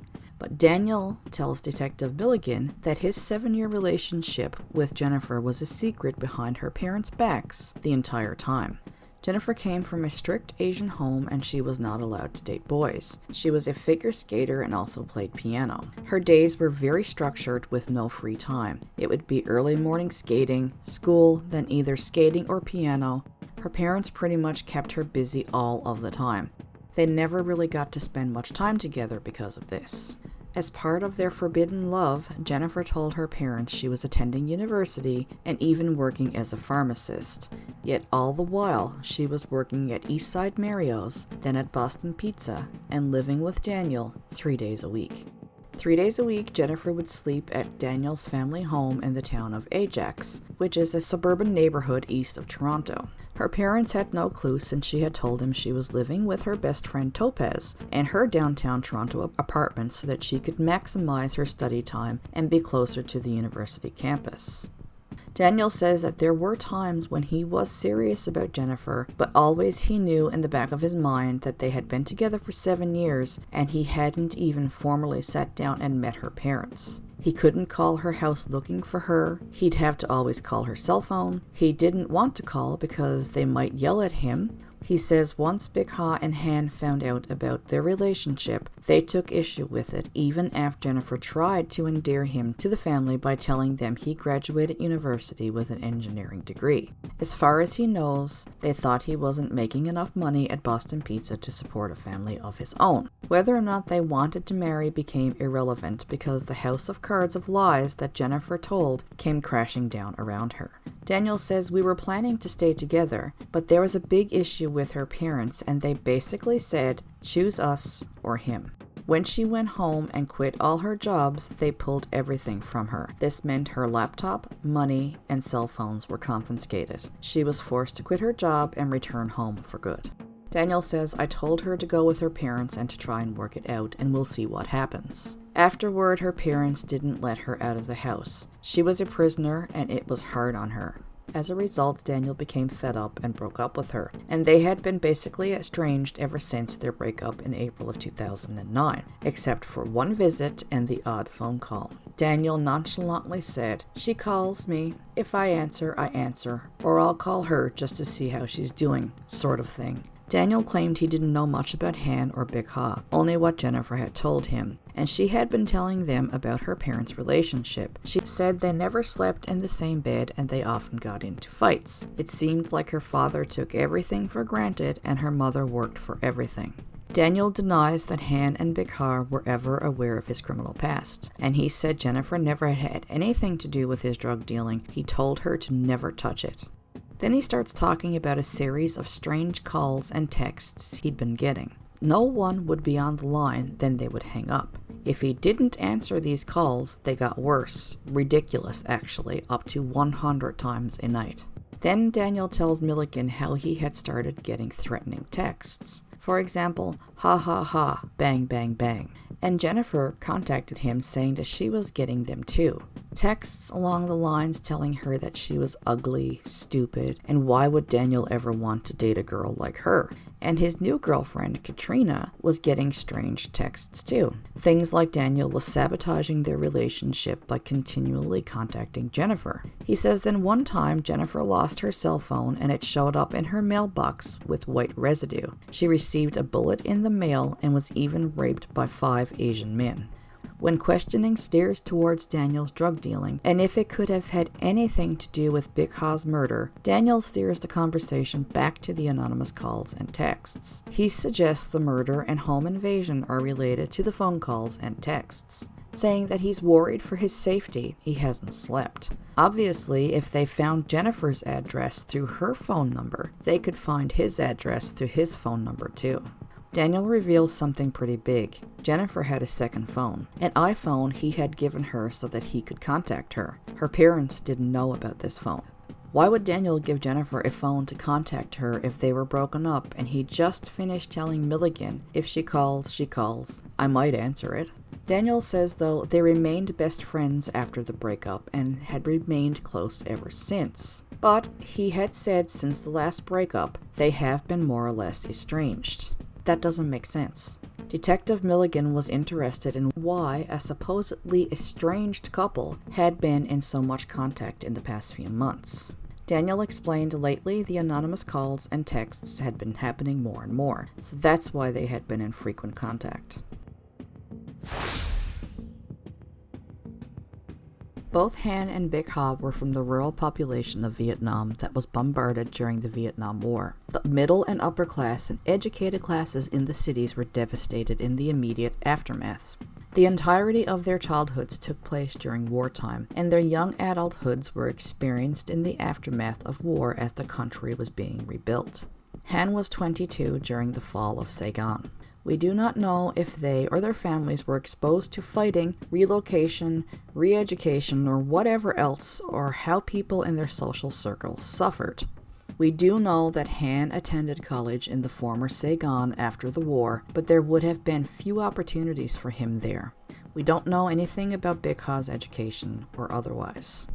But Daniel tells Detective Milligan that his 7-year relationship with Jennifer was a secret behind her parents' backs the entire time. Jennifer came from a strict Asian home and she was not allowed to date boys. She was a figure skater and also played piano. Her days were very structured with no free time. It would be early morning skating, school, then either skating or piano. Her parents pretty much kept her busy all of the time. They never really got to spend much time together because of this. As part of their forbidden love, Jennifer told her parents she was attending university and even working as a pharmacist. Yet all the while, she was working at Eastside Mario's, then at Boston Pizza, and living with Daniel 3 days a week. 3 days a week, Jennifer would sleep at Daniel's family home in the town of Ajax, which is a suburban neighborhood east of Toronto. Her parents had no clue since she had told him she was living with her best friend Topaz in her downtown Toronto apartment so that she could maximize her study time and be closer to the university campus. Daniel says that there were times when he was serious about Jennifer, but always he knew in the back of his mind that they had been together for 7 years and he hadn't even formally sat down and met her parents. He couldn't call her house looking for her. He'd have to always call her cell phone. He didn't want to call because they might yell at him. He says once Big Ha and Han found out about their relationship, they took issue with it even after Jennifer tried to endear him to the family by telling them he graduated university with an engineering degree. As far as he knows, they thought he wasn't making enough money at Boston Pizza to support a family of his own. Whether or not they wanted to marry became irrelevant because the house of cards of lies that Jennifer told came crashing down around her. Daniel says we were planning to stay together, but there was a big issue with her parents and they basically said, choose us or him. When she went home and quit all her jobs, they pulled everything from her. This meant her laptop, money, and cell phones were confiscated. She was forced to quit her job and return home for good. Daniel says, I told her to go with her parents and to try and work it out, and we'll see what happens. Afterward, her parents didn't let her out of the house. She was a prisoner, and it was hard on her. As a result, Daniel became fed up and broke up with her, and they had been basically estranged ever since their breakup in April of 2009, except for one visit and the odd phone call. Daniel nonchalantly said, she calls me. If I answer, or I'll call her just to see how she's doing, sort of thing. Daniel claimed he didn't know much about Han or Big Ha, only what Jennifer had told him, and she had been telling them about her parents' relationship. She said they never slept in the same bed and they often got into fights. It seemed like her father took everything for granted and her mother worked for everything. Daniel denies that Han and Big Ha were ever aware of his criminal past, and he said Jennifer never had anything to do with his drug dealing. He told her to never touch it. Then he starts talking about a series of strange calls and texts he'd been getting. No one would be on the line, then they would hang up. If he didn't answer these calls, they got worse, ridiculous actually, up to 100 times a night. Then Daniel tells Milligan how he had started getting threatening texts. For example, ha ha ha, bang bang bang. And Jennifer contacted him saying that she was getting them too. Texts along the lines telling her that she was ugly, stupid, and why would Daniel ever want to date a girl like her? And his new girlfriend, Katrina, was getting strange texts too. Things like Daniel was sabotaging their relationship by continually contacting Jennifer. He says then one time Jennifer lost her cell phone and it showed up in her mailbox with white residue. She received a bullet in the mail and was even raped by 5 Asian men. When questioning steers towards Daniel's drug dealing, and if it could have had anything to do with Big Ha's murder, Daniel steers the conversation back to the anonymous calls and texts. He suggests the murder and home invasion are related to the phone calls and texts, saying that he's worried for his safety. He hasn't slept. Obviously, if they found Jennifer's address through her phone number, they could find his address through his phone number too. Daniel reveals something pretty big. Jennifer had a second phone, an iPhone he had given her so that he could contact her. Her parents didn't know about this phone. Why would Daniel give Jennifer a phone to contact her if they were broken up and he just finished telling Milligan, if she calls, she calls. I might answer it. Daniel says, though, they remained best friends after the breakup and had remained close ever since. But he had said since the last breakup, they have been more or less estranged. That doesn't make sense. Detective Milligan was interested in why a supposedly estranged couple had been in so much contact in the past few months. Daniel explained lately the anonymous calls and texts had been happening more and more, so that's why they had been in frequent contact. Both Han and Big Ha were from the rural population of Vietnam that was bombarded during the Vietnam War. The middle and upper class and educated classes in the cities were devastated in the immediate aftermath. The entirety of their childhoods took place during wartime, and their young adulthoods were experienced in the aftermath of war as the country was being rebuilt. Han was 22 during the fall of Saigon. We do not know if they or their families were exposed to fighting, relocation, re-education, or whatever else, or how people in their social circles suffered. We do know that Han attended college in the former Saigon after the war, but there would have been few opportunities for him there. We don't know anything about Big Ha's education or otherwise.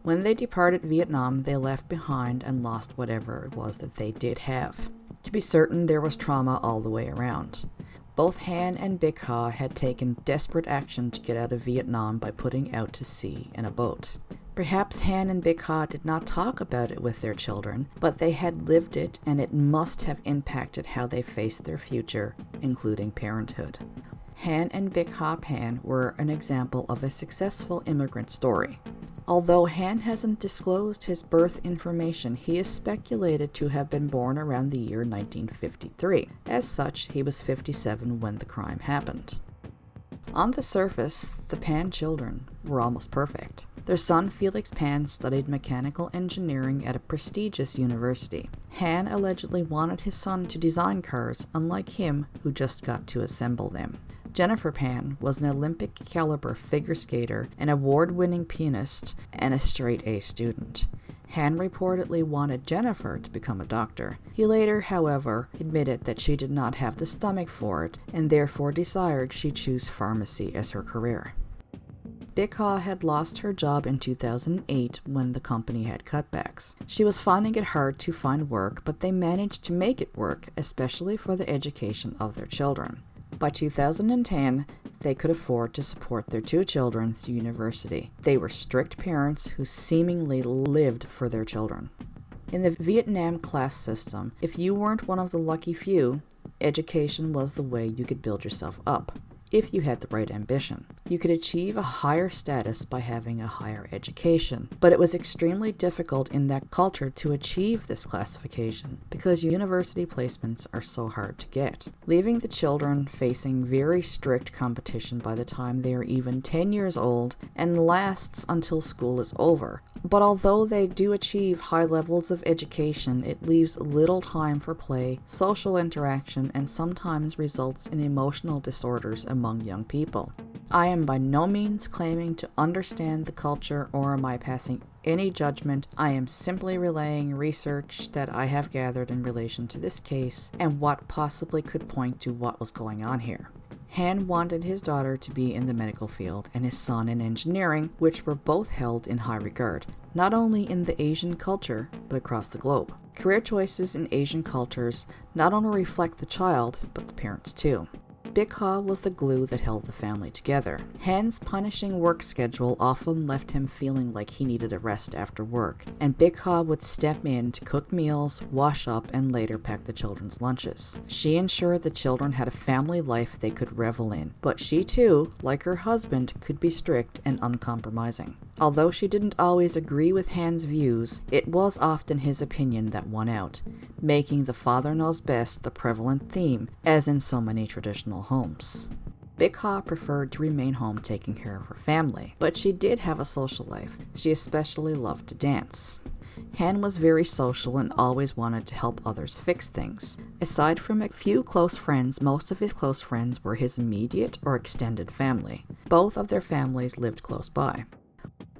When they departed Vietnam, they left behind and lost whatever it was that they did have. To be certain, there was trauma all the way around. Both Han and Big Ha had taken desperate action to get out of Vietnam by putting out to sea in a boat. Perhaps Han and Big Ha did not talk about it with their children, but they had lived it, and it must have impacted how they faced their future, including parenthood. Han and Big Ha Pan were an example of a successful immigrant story. Although Han hasn't disclosed his birth information, he is speculated to have been born around the year 1953. As such, he was 57 when the crime happened. On the surface, the Pan children were almost perfect. Their son Felix Pan studied mechanical engineering at a prestigious university. Han allegedly wanted his son to design cars, unlike him, who just got to assemble them. Jennifer Pan was an Olympic-caliber figure skater, an award-winning pianist, and a straight-A student. Han reportedly wanted Jennifer to become a doctor. He later, however, admitted that she did not have the stomach for it, and therefore desired she choose pharmacy as her career. Big Ha had lost her job in 2008 when the company had cutbacks. She was finding it hard to find work, but they managed to make it work, especially for the education of their children. By 2010, they could afford to support their 2 children through university. They were strict parents who seemingly lived for their children. In the Vietnam class system, if you weren't one of the lucky few, education was the way you could build yourself up. If you had the right ambition, you could achieve a higher status by having a higher education. But it was extremely difficult in that culture to achieve this classification because university placements are so hard to get, leaving the children facing very strict competition by the time they are even 10 years old and lasts until school is over. But although they do achieve high levels of education, it leaves little time for play, social interaction, and sometimes results in emotional disorders among young people. I am by no means claiming to understand the culture or am I passing any judgment. I am simply relaying research that I have gathered in relation to this case and what possibly could point to what was going on here. Han wanted his daughter to be in the medical field and his son in engineering, which were both held in high regard, not only in the Asian culture, but across the globe. Career choices in Asian cultures not only reflect the child, but the parents too. Big Ha was the glue that held the family together. Han's punishing work schedule often left him feeling like he needed a rest after work, and Big Ha would step in to cook meals, wash up, and later pack the children's lunches. She ensured the children had a family life they could revel in, but she too, like her husband, could be strict and uncompromising. Although she didn't always agree with Han's views, it was often his opinion that won out, making the father knows best the prevalent theme, as in so many traditional homes. Big Ha preferred to remain home taking care of her family, but she did have a social life. She especially loved to dance. Han was very social and always wanted to help others fix things. Aside from a few close friends, most of his close friends were his immediate or extended family. Both of their families lived close by.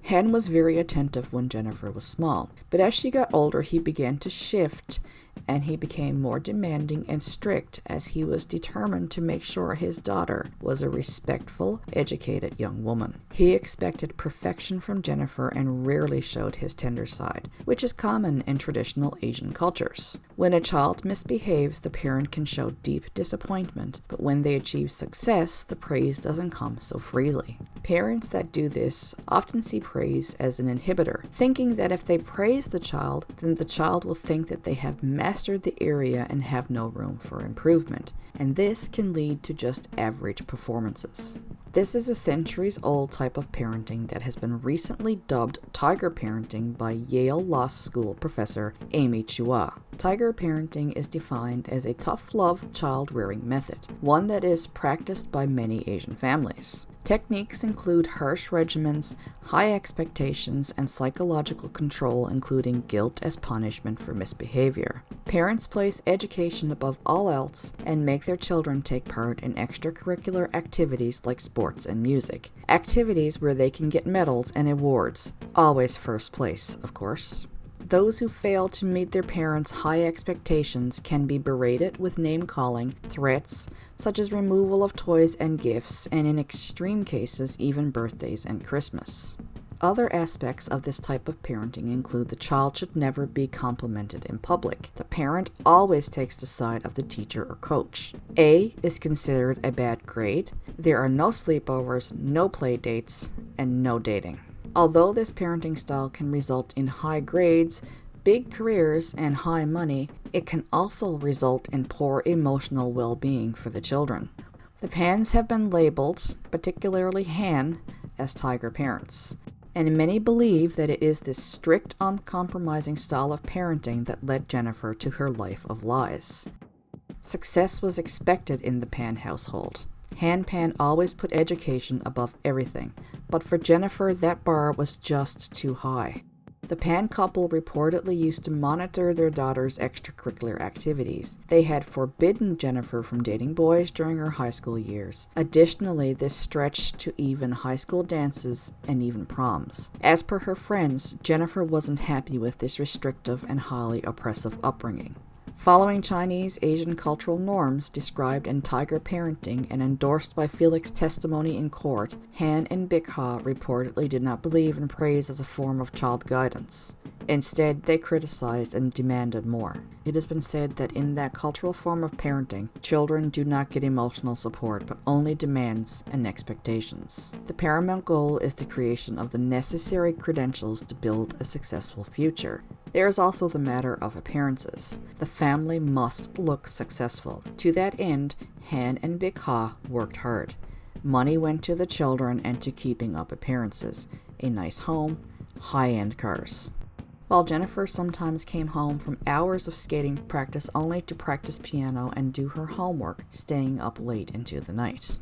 Han was very attentive when Jennifer was small, but as she got older he began to shift and he became more demanding and strict as he was determined to make sure his daughter was a respectful, educated young woman. He expected perfection from Jennifer and rarely showed his tender side, which is common in traditional Asian cultures. When a child misbehaves, the parent can show deep disappointment, but when they achieve success, the praise doesn't come so freely. Parents that do this often see praise as an inhibitor, thinking that if they praise the child, then the child will think that they have mastered the area and have no room for improvement, and this can lead to just average performances. This is a centuries-old type of parenting that has been recently dubbed tiger parenting by Yale Law School professor Amy Chua. Tiger parenting is defined as a tough-love child-rearing method, one that is practiced by many Asian families. Techniques include harsh regimens, high expectations, and psychological control, including guilt as punishment for misbehavior. Parents place education above all else and make their children take part in extracurricular activities like sports and music. Activities where they can get medals and awards. Always first place, of course. Those who fail to meet their parents' high expectations can be berated with name-calling, threats, such as removal of toys and gifts, and in extreme cases, even birthdays and Christmas. Other aspects of this type of parenting include the child should never be complimented in public. The parent always takes the side of the teacher or coach. A is considered a bad grade. There are no sleepovers, no play dates, and no dating. Although this parenting style can result in high grades, big careers, and high money, it can also result in poor emotional well-being for the children. The Pans have been labeled, particularly Han, as tiger parents, and many believe that it is this strict, uncompromising style of parenting that led Jennifer to her life of lies. Success was expected in the Pan household. Han Pan always put education above everything, but for Jennifer that bar was just too high. The Pan couple reportedly used to monitor their daughter's extracurricular activities. They had forbidden Jennifer from dating boys during her high school years. Additionally, this stretched to even high school dances and even proms. As per her friends, Jennifer wasn't happy with this restrictive and highly oppressive upbringing. Following Chinese Asian cultural norms described in Tiger Parenting and endorsed by Felix's testimony in court, Han and Big Ha reportedly did not believe in praise as a form of child guidance. Instead, they criticized and demanded more. It has been said that in that cultural form of parenting, children do not get emotional support, but only demands and expectations. The paramount goal is the creation of the necessary credentials to build a successful future. There is also the matter of appearances. The family must look successful. To that end, Han and Big Ha worked hard. Money went to the children and to keeping up appearances. A nice home, high-end cars. While Jennifer sometimes came home from hours of skating practice only to practice piano and do her homework, staying up late into the night.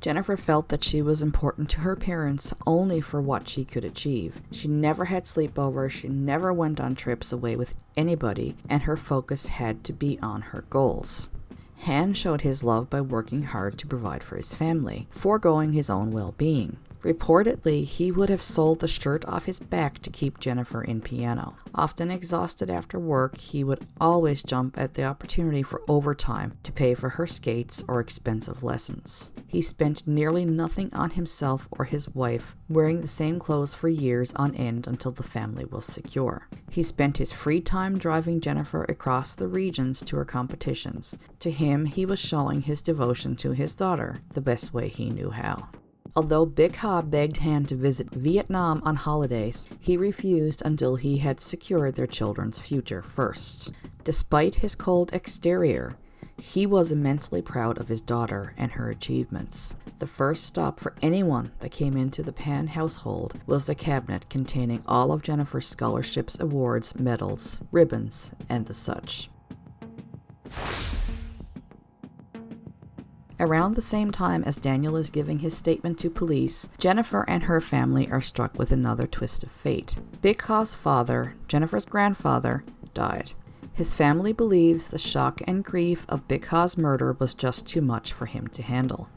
Jennifer felt that she was important to her parents only for what she could achieve. She never had sleepovers, she never went on trips away with anybody, and her focus had to be on her goals. Han showed his love by working hard to provide for his family, foregoing his own well-being. Reportedly, he would have sold the shirt off his back to keep Jennifer in piano. Often exhausted after work, he would always jump at the opportunity for overtime to pay for her skates or expensive lessons. He spent nearly nothing on himself or his wife, wearing the same clothes for years on end until the family was secure. He spent his free time driving Jennifer across the regions to her competitions. To him, he was showing his devotion to his daughter the best way he knew how. Although Big Ha begged Han to visit Vietnam on holidays, he refused until he had secured their children's future first. Despite his cold exterior, he was immensely proud of his daughter and her achievements. The first stop for anyone that came into the Pan household was the cabinet containing all of Jennifer's scholarships, awards, medals, ribbons, and the such. Around the same time as Daniel is giving his statement to police, Jennifer and her family are struck with another twist of fate. Big Ha's father, Jennifer's grandfather, died. His family believes the shock and grief of Big Ha's murder was just too much for him to handle.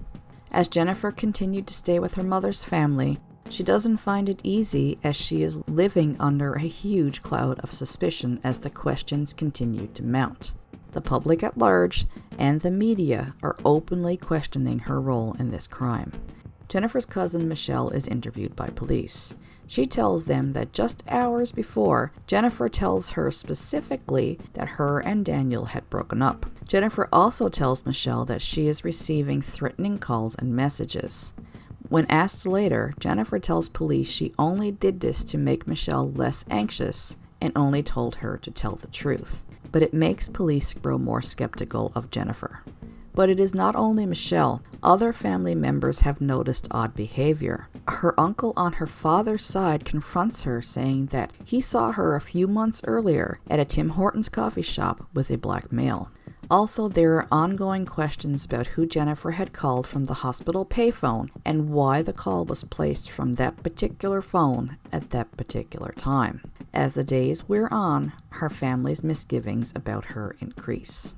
As Jennifer continued to stay with her mother's family, She doesn't find it easy as she is living under a huge cloud of suspicion as the questions continue to mount. The public at large and the media are openly questioning her role in this crime. Jennifer's cousin Michelle is interviewed by police. She tells them that just hours before, Jennifer tells her specifically that her and Daniel had broken up. Jennifer also tells Michelle that she is receiving threatening calls and messages. When asked later, Jennifer tells police she only did this to make Michelle less anxious and only told her to tell the truth. But it makes police grow more skeptical of Jennifer. But it is not only Michelle. Other family members have noticed odd behavior. Her uncle on her father's side confronts her, saying that he saw her a few months earlier at a Tim Hortons coffee shop with a black male. Also, there are ongoing questions about who Jennifer had called from the hospital payphone and why the call was placed from that particular phone at that particular time. As the days wear on, her family's misgivings about her increase.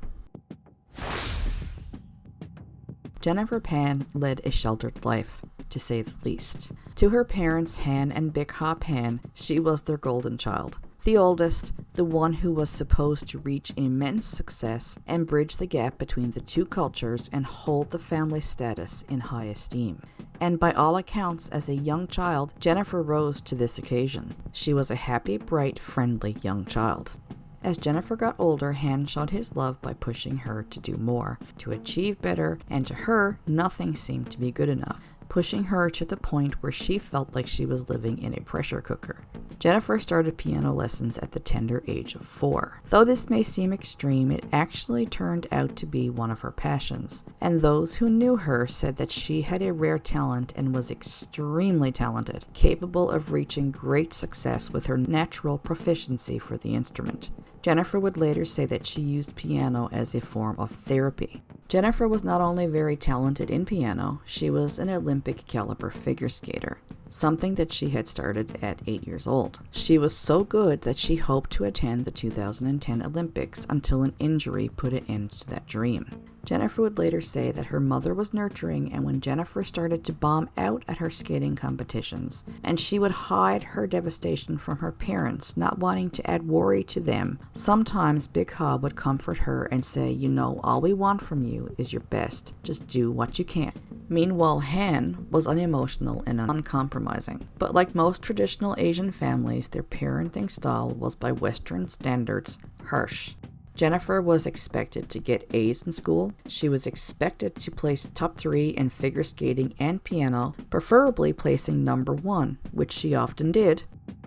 Jennifer Pan led a sheltered life, to say the least. To her parents, Han and Big Ha Pan, she was their golden child. The oldest, the one who was supposed to reach immense success and bridge the gap between the two cultures and hold the family status in high esteem. And by all accounts, as a young child, Jennifer rose to this occasion. She was a happy, bright, friendly young child. As Jennifer got older, Han showed his love by pushing her to do more, to achieve better, and to her, nothing seemed to be good enough, pushing her to the point where she felt like she was living in a pressure cooker. Jennifer started piano lessons at the tender age of 4. Though this may seem extreme, it actually turned out to be one of her passions, and those who knew her said that she had a rare talent and was extremely talented, capable of reaching great success with her natural proficiency for the instrument. Jennifer would later say that she used piano as a form of therapy. Jennifer was not only very talented in piano, she was an Olympic caliber figure skater, something that she had started at 8 years old. She was so good that she hoped to attend the 2010 Olympics until an injury put an end to that dream. Jennifer would later say that her mother was nurturing, and when Jennifer started to bomb out at her skating competitions, and she would hide her devastation from her parents, not wanting to add worry to them, sometimes Big Ha would comfort her and say, "You know, all we want from you is your best. Just do what you can." Meanwhile, Han was unemotional and uncompromising. But like most traditional Asian families, their parenting style was by Western standards harsh. Jennifer was expected to get A's in school. She was expected to place top 3 in figure skating and piano, preferably placing number 1, which she often did.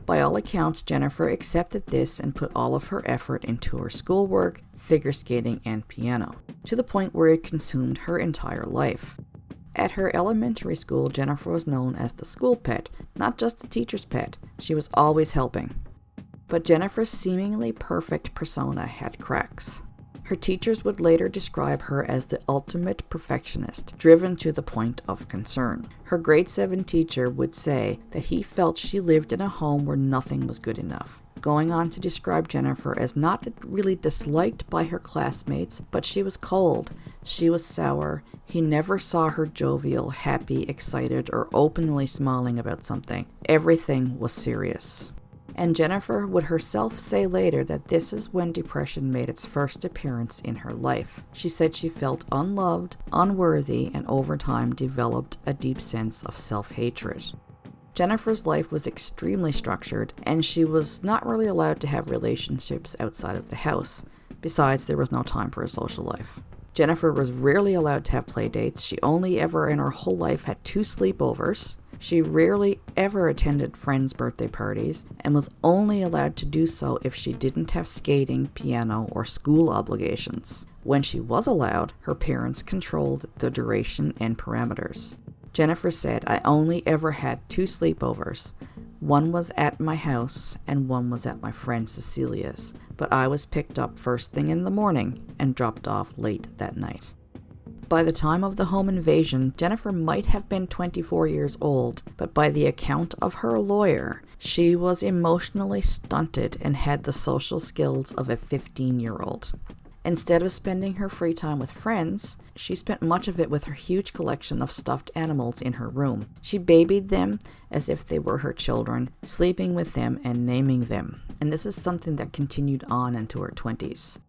By all accounts, Jennifer accepted this and put all of her effort into her schoolwork, figure skating, and piano, to the point where it consumed her entire life. At her elementary school, Jennifer was known as the school pet, not just the teacher's pet. She was always helping. But Jennifer's seemingly perfect persona had cracks. Her teachers would later describe her as the ultimate perfectionist, driven to the point of concern. Her grade 7 teacher would say that he felt she lived in a home where nothing was good enough, going on to describe Jennifer as not really disliked by her classmates, but she was cold, she was sour, he never saw her jovial, happy, excited, or openly smiling about something. Everything was serious. And Jennifer would herself say later that this is when depression made its first appearance in her life. She said she felt unloved, unworthy, and over time developed a deep sense of self-hatred. Jennifer's life was extremely structured, and she was not really allowed to have relationships outside of the house. Besides, there was no time for a social life. Jennifer was rarely allowed to have play dates. She only ever in her whole life had 2 sleepovers. She rarely ever attended friends' birthday parties and was only allowed to do so if she didn't have skating, piano, or school obligations. When she was allowed, her parents controlled the duration and parameters. Jennifer said, "I only ever had 2 sleepovers. One was at my house and one was at my friend Cecilia's, but I was picked up first thing in the morning and dropped off late that night." By the time of the home invasion, Jennifer might have been 24 years old, but by the account of her lawyer, she was emotionally stunted and had the social skills of a 15-year-old. Instead of spending her free time with friends, she spent much of it with her huge collection of stuffed animals in her room. She babied them as if they were her children, sleeping with them and naming them. And this is something that continued on into her 20s.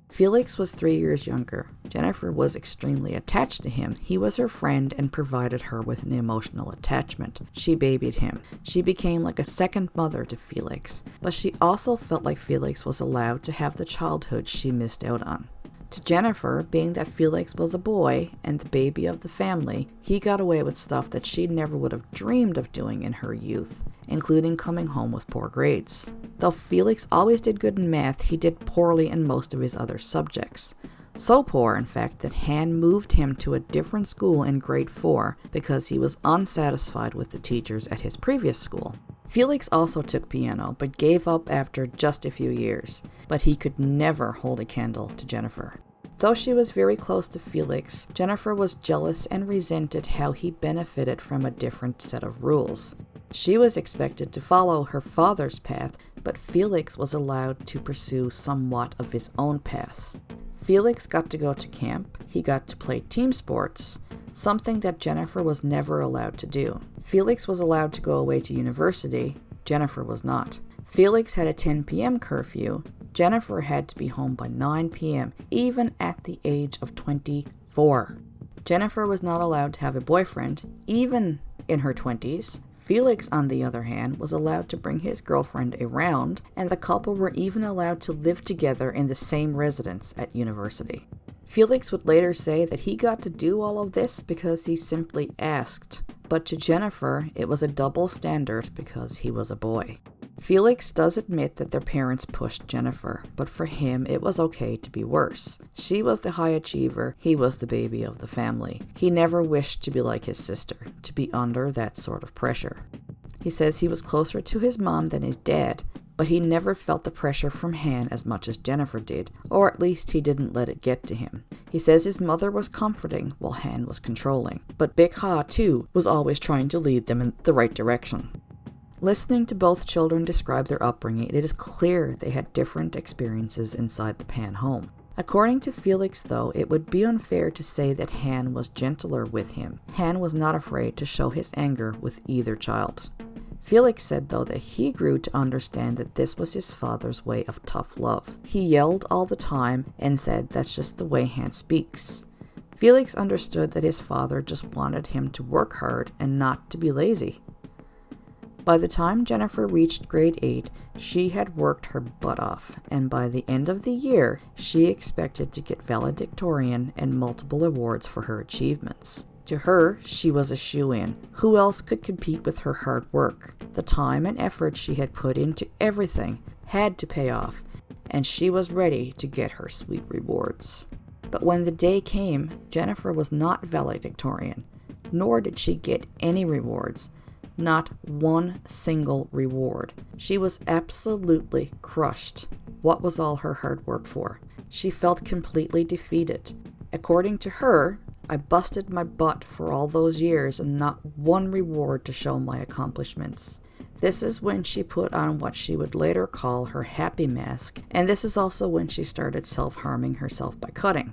Felix was 3 years younger. Jennifer was extremely attached to him. He was her friend and provided her with an emotional attachment. She babied him. She became like a second mother to Felix, but she also felt like Felix was allowed to have the childhood she missed out on. To Jennifer, being that Felix was a boy and the baby of the family, he got away with stuff that she never would have dreamed of doing in her youth, including coming home with poor grades. Though Felix always did good in math, he did poorly in most of his other subjects. So poor, in fact, that Han moved him to a different school in grade 4 because he was unsatisfied with the teachers at his previous school. Felix also took piano, but gave up after just a few years. But he could never hold a candle to Jennifer. Though she was very close to Felix, Jennifer was jealous and resented how he benefited from a different set of rules. She was expected to follow her father's path, but Felix was allowed to pursue somewhat of his own path. Felix got to go to camp, he got to play team sports, something that Jennifer was never allowed to do. Felix was allowed to go away to university, Jennifer was not. Felix had a 10 p.m. curfew, Jennifer had to be home by 9 p.m., even at the age of 24. Jennifer was not allowed to have a boyfriend, even in her 20s. Felix, on the other hand, was allowed to bring his girlfriend around, and the couple were even allowed to live together in the same residence at university. Felix would later say that he got to do all of this because he simply asked, but to Jennifer, it was a double standard because he was a boy. Felix does admit that their parents pushed Jennifer, but for him, it was okay to be worse. She was the high achiever, he was the baby of the family. He never wished to be like his sister, to be under that sort of pressure. He says he was closer to his mom than his dad, but he never felt the pressure from Han as much as Jennifer did, or at least he didn't let it get to him. He says his mother was comforting while Han was controlling, but Big Ha, too, was always trying to lead them in the right direction. Listening to both children describe their upbringing, it is clear they had different experiences inside the Pan home. According to Felix, though, it would be unfair to say that Han was gentler with him. Han was not afraid to show his anger with either child. Felix said, though, that he grew to understand that this was his father's way of tough love. He yelled all the time and said that's just the way Han speaks. Felix understood that his father just wanted him to work hard and not to be lazy. By the time Jennifer reached grade 8, she had worked her butt off, and by the end of the year, she expected to get valedictorian and multiple awards for her achievements. To her, she was a shoo-in. Who else could compete with her hard work? The time and effort she had put into everything had to pay off, and she was ready to get her sweet rewards. But when the day came, Jennifer was not valedictorian, nor did she get any rewards. Not one single reward. She was absolutely crushed. What was all her hard work for? She felt completely defeated. According to her, I busted my butt for all those years and not one reward to show my accomplishments. This is when she put on what she would later call her happy mask, and this is also when she started self-harming herself by cutting.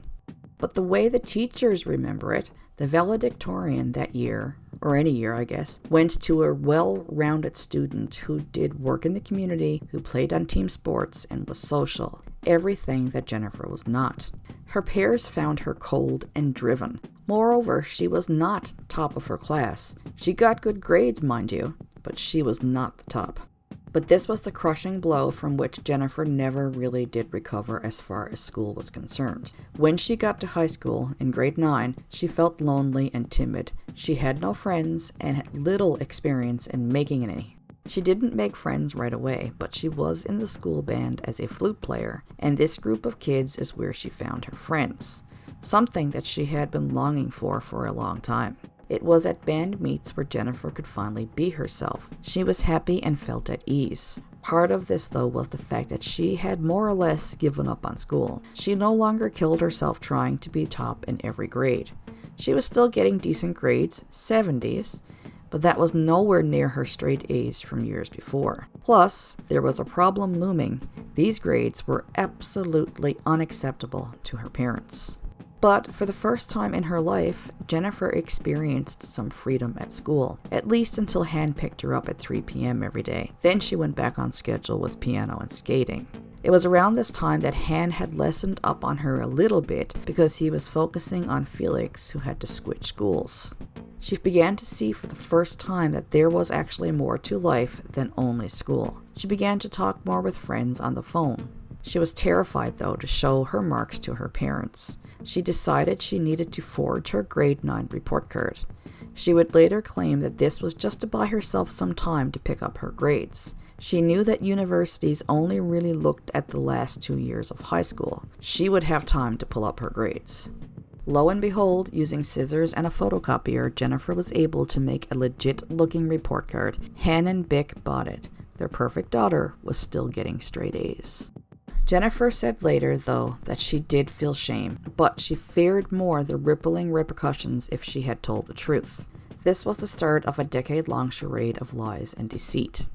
But the way the teachers remember it, the valedictorian that year, or any year I guess, went to a well-rounded student who did work in the community, who played on team sports and was social. Everything that Jennifer was not. Her peers found her cold and driven. Moreover, she was not top of her class. She got good grades, mind you, but she was not the top. But this was the crushing blow from which Jennifer never really did recover as far as school was concerned. When she got to high school, in grade 9, she felt lonely and timid. She had no friends and had little experience in making any. She didn't make friends right away, but she was in the school band as a flute player, and this group of kids is where she found her friends, something that she had been longing for a long time. It was at band meets where Jennifer could finally be herself. She was happy and felt at ease. Part of this, though, was the fact that she had more or less given up on school. She no longer killed herself trying to be top in every grade. She was still getting decent grades, 70s, but that was nowhere near her straight A's from years before. Plus, there was a problem looming. These grades were absolutely unacceptable to her parents. But for the first time in her life, Jennifer experienced some freedom at school, at least until Han picked her up at 3 p.m. every day. Then she went back on schedule with piano and skating. It was around this time that Han had lessened up on her a little bit because he was focusing on Felix, who had to switch schools. She began to see for the first time that there was actually more to life than only school. She began to talk more with friends on the phone. She was terrified, though, to show her marks to her parents. She decided she needed to forge her grade 9 report card. She would later claim that this was just to buy herself some time to pick up her grades. She knew that universities only really looked at the last 2 years of high school. She would have time to pull up her grades. Lo and behold, using scissors and a photocopier, Jennifer was able to make a legit-looking report card. Han and Bick bought it. Their perfect daughter was still getting straight A's. Jennifer said later, though, that she did feel shame, but she feared more the rippling repercussions if she had told the truth. This was the start of a decade-long charade of lies and deceit.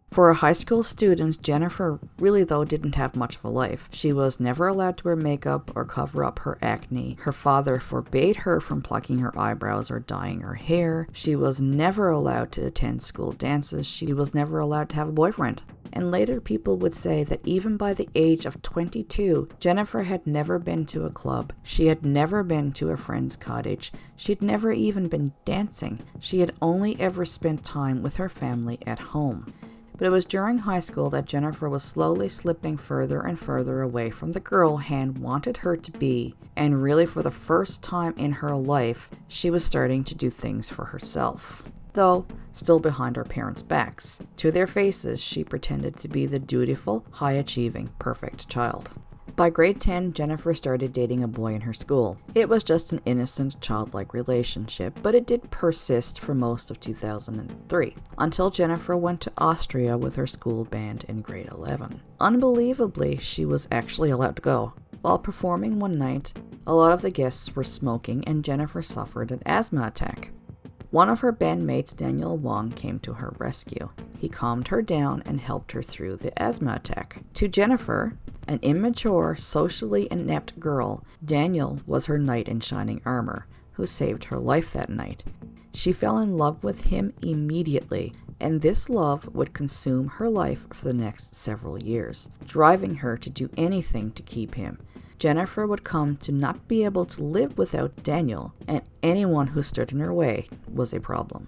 For a high school student, Jennifer really, though, didn't have much of a life. She was never allowed to wear makeup or cover up her acne. Her father forbade her from plucking her eyebrows or dyeing her hair. She was never allowed to attend school dances. She was never allowed to have a boyfriend. And later people would say that even by the age of 22, Jennifer had never been to a club. She had never been to a friend's cottage. She'd never even been dancing. She had only ever spent time with her family at home. But it was during high school that Jennifer was slowly slipping further and further away from the girl Han wanted her to be, and really for the first time in her life, she was starting to do things for herself. Though, still behind her parents' backs. To their faces, she pretended to be the dutiful, high-achieving, perfect child. By grade 10, Jennifer started dating a boy in her school. It was just an innocent, childlike relationship, but it did persist for most of 2003, until Jennifer went to Austria with her school band in grade 11. Unbelievably, she was actually allowed to go. While performing one night, a lot of the guests were smoking and Jennifer suffered an asthma attack. One of her bandmates, Daniel Wong, came to her rescue. He calmed her down and helped her through the asthma attack. To Jennifer, an immature, socially inept girl, Daniel was her knight in shining armor, who saved her life that night. She fell in love with him immediately, and this love would consume her life for the next several years, driving her to do anything to keep him. Jennifer would come to not be able to live without Daniel, and anyone who stood in her way was a problem.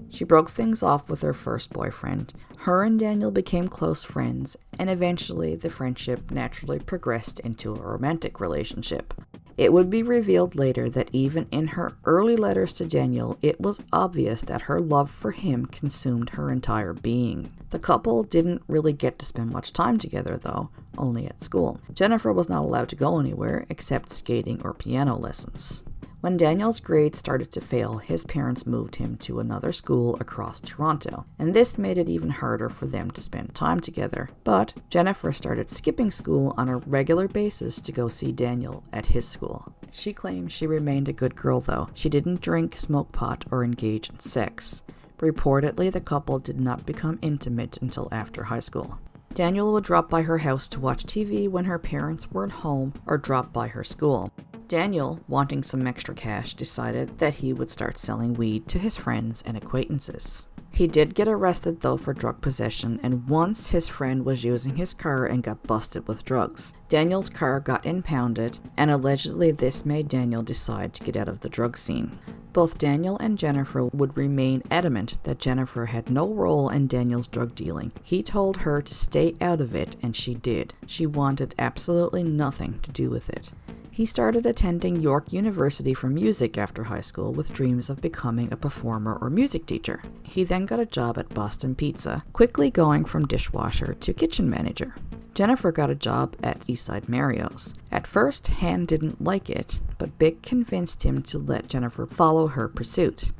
She broke things off with her first boyfriend. Her and Daniel became close friends, and eventually the friendship naturally progressed into a romantic relationship. It would be revealed later that even in her early letters to Daniel, it was obvious that her love for him consumed her entire being. The couple didn't really get to spend much time together, though, only at school. Jennifer was not allowed to go anywhere except skating or piano lessons. When Daniel's grades started to fail, his parents moved him to another school across Toronto, and this made it even harder for them to spend time together. But Jennifer started skipping school on a regular basis to go see Daniel at his school. She claims she remained a good girl, though. She didn't drink, smoke pot, or engage in sex. Reportedly, the couple did not become intimate until after high school. Daniel would drop by her house to watch TV when her parents weren't home or drop by her school. Daniel, wanting some extra cash, decided that he would start selling weed to his friends and acquaintances. He did get arrested, though, for drug possession, and once his friend was using his car and got busted with drugs. Daniel's car got impounded, and allegedly this made Daniel decide to get out of the drug scene. Both Daniel and Jennifer would remain adamant that Jennifer had no role in Daniel's drug dealing. He told her to stay out of it, and she did. She wanted absolutely nothing to do with it. He started attending York University for music after high school with dreams of becoming a performer or music teacher. He then got a job at Boston Pizza, quickly going from dishwasher to kitchen manager. Jennifer got a job at Eastside Mario's. At first, Han didn't like it, but Bick convinced him to let Jennifer follow her pursuit.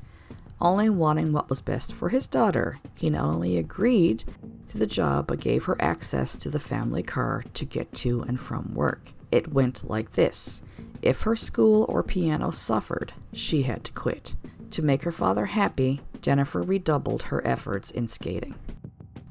Only wanting what was best for his daughter, he not only agreed to the job but gave her access to the family car to get to and from work. It went like this. If her school or piano suffered, she had to quit. To make her father happy, Jennifer redoubled her efforts in skating.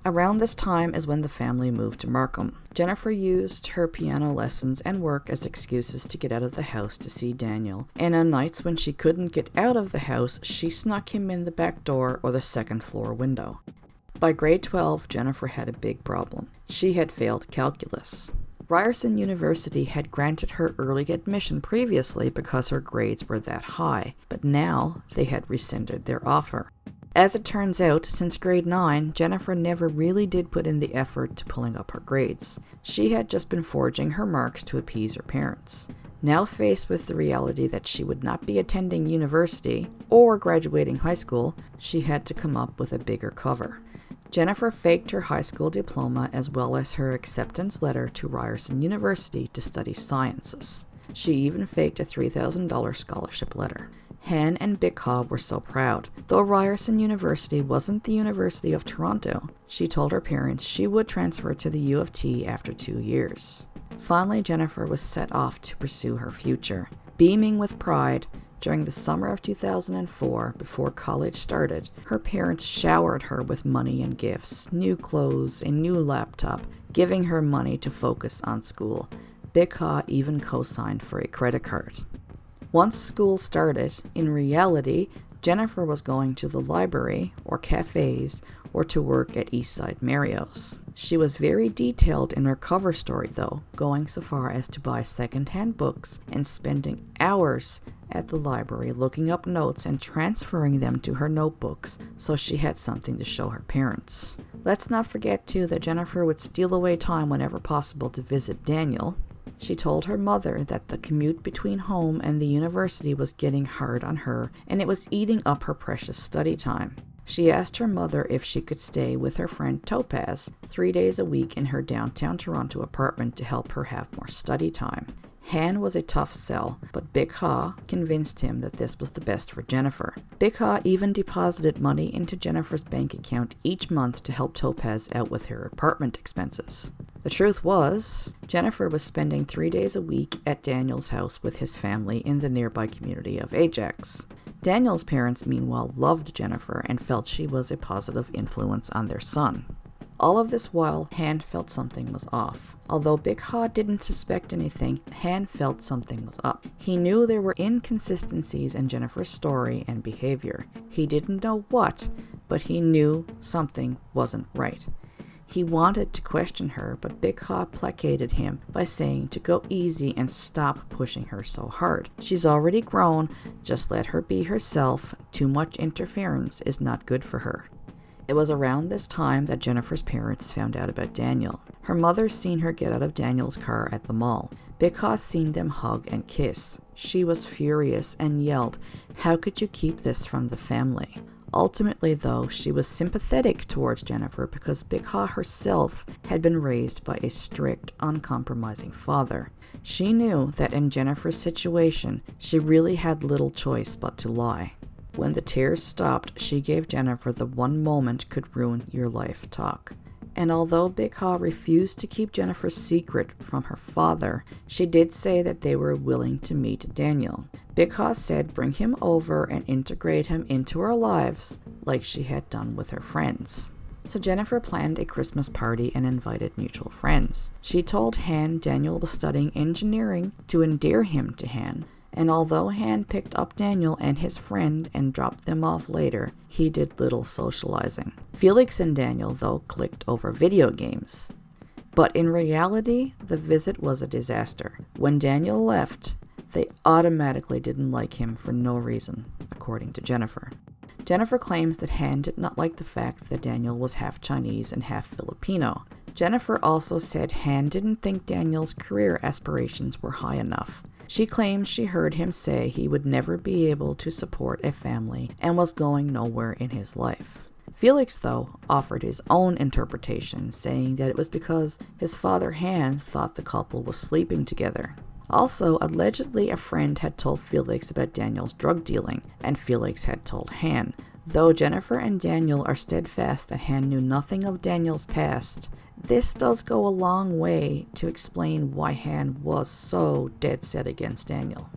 Around this time is when the family moved to Markham. Jennifer used her piano lessons and work as excuses to get out of the house to see Daniel, and on nights when she couldn't get out of the house, she snuck him in the back door or the second floor window. By grade 12, Jennifer had a big problem. She had failed calculus. Ryerson University had granted her early admission previously because her grades were that high, but now they had rescinded their offer. As it turns out, since grade 9, Jennifer never really did put in the effort to pulling up her grades. She had just been forging her marks to appease her parents. Now faced with the reality that she would not be attending university or graduating high school, she had to come up with a bigger cover. Jennifer faked her high school diploma as well as her acceptance letter to Ryerson University to study sciences. She even faked a $3,000 scholarship letter. Han and Bikha were so proud. Though Ryerson University wasn't the University of Toronto, she told her parents she would transfer to the U of T after 2 years. Finally, Jennifer was set off to pursue her future. Beaming with pride, during the summer of 2004, before college started, her parents showered her with money and gifts, new clothes, a new laptop, giving her money to focus on school. Bikha even co-signed for a credit card. Once school started, in reality, Jennifer was going to the library, or cafes, or to work at Eastside Mario's. She was very detailed in her cover story though, going so far as to buy second-hand books and spending hours at the library looking up notes and transferring them to her notebooks so she had something to show her parents. Let's not forget too that Jennifer would steal away time whenever possible to visit Daniel. She told her mother that the commute between home and the university was getting hard on her and it was eating up her precious study time. She asked her mother if she could stay with her friend Topaz 3 days a week in her downtown Toronto apartment to help her have more study time. Han was a tough sell, but Bikha convinced him that this was the best for Jennifer. Bikha even deposited money into Jennifer's bank account each month to help Topaz out with her apartment expenses. The truth was, Jennifer was spending 3 days a week at Daniel's house with his family in the nearby community of Ajax. Daniel's parents, meanwhile, loved Jennifer and felt she was a positive influence on their son. All of this while, Han felt something was off. Although Bikha didn't suspect anything, Han felt something was up. He knew there were inconsistencies in Jennifer's story and behavior. He didn't know what, but he knew something wasn't right. He wanted to question her, but Bikha placated him by saying to go easy and stop pushing her so hard. She's already grown, just let her be herself. Too much interference is not good for her. It was around this time that Jennifer's parents found out about Daniel. Her mother seen her get out of Daniel's car at the mall. Bikha seen them hug and kiss. She was furious and yelled, "How could you keep this from the family?" Ultimately, though, she was sympathetic towards Jennifer because Bikha herself had been raised by a strict, uncompromising father. She knew that in Jennifer's situation, she really had little choice but to lie. When the tears stopped, she gave Jennifer the one moment could ruin your life talk. And although Bikha refused to keep Jennifer's secret from her father, she did say that they were willing to meet Daniel. Bikha said bring him over and integrate him into our lives like she had done with her friends. So Jennifer planned a Christmas party and invited mutual friends. She told Han Daniel was studying engineering to endear him to Han. And although Han picked up Daniel and his friend and dropped them off later, he did little socializing. Felix and Daniel, though, clicked over video games. But in reality, the visit was a disaster. When Daniel left, they automatically didn't like him for no reason, according to Jennifer. Jennifer claims that Han did not like the fact that Daniel was half Chinese and half Filipino. Jennifer also said Han didn't think Daniel's career aspirations were high enough. She claims she heard him say he would never be able to support a family and was going nowhere in his life. Felix, though, offered his own interpretation, saying that it was because his father Han thought the couple was sleeping together. Also, allegedly a friend had told Felix about Daniel's drug dealing, and Felix had told Han. Though Jennifer and Daniel are steadfast that Han knew nothing of Daniel's past, this does go a long way to explain why Han was so dead set against Daniel.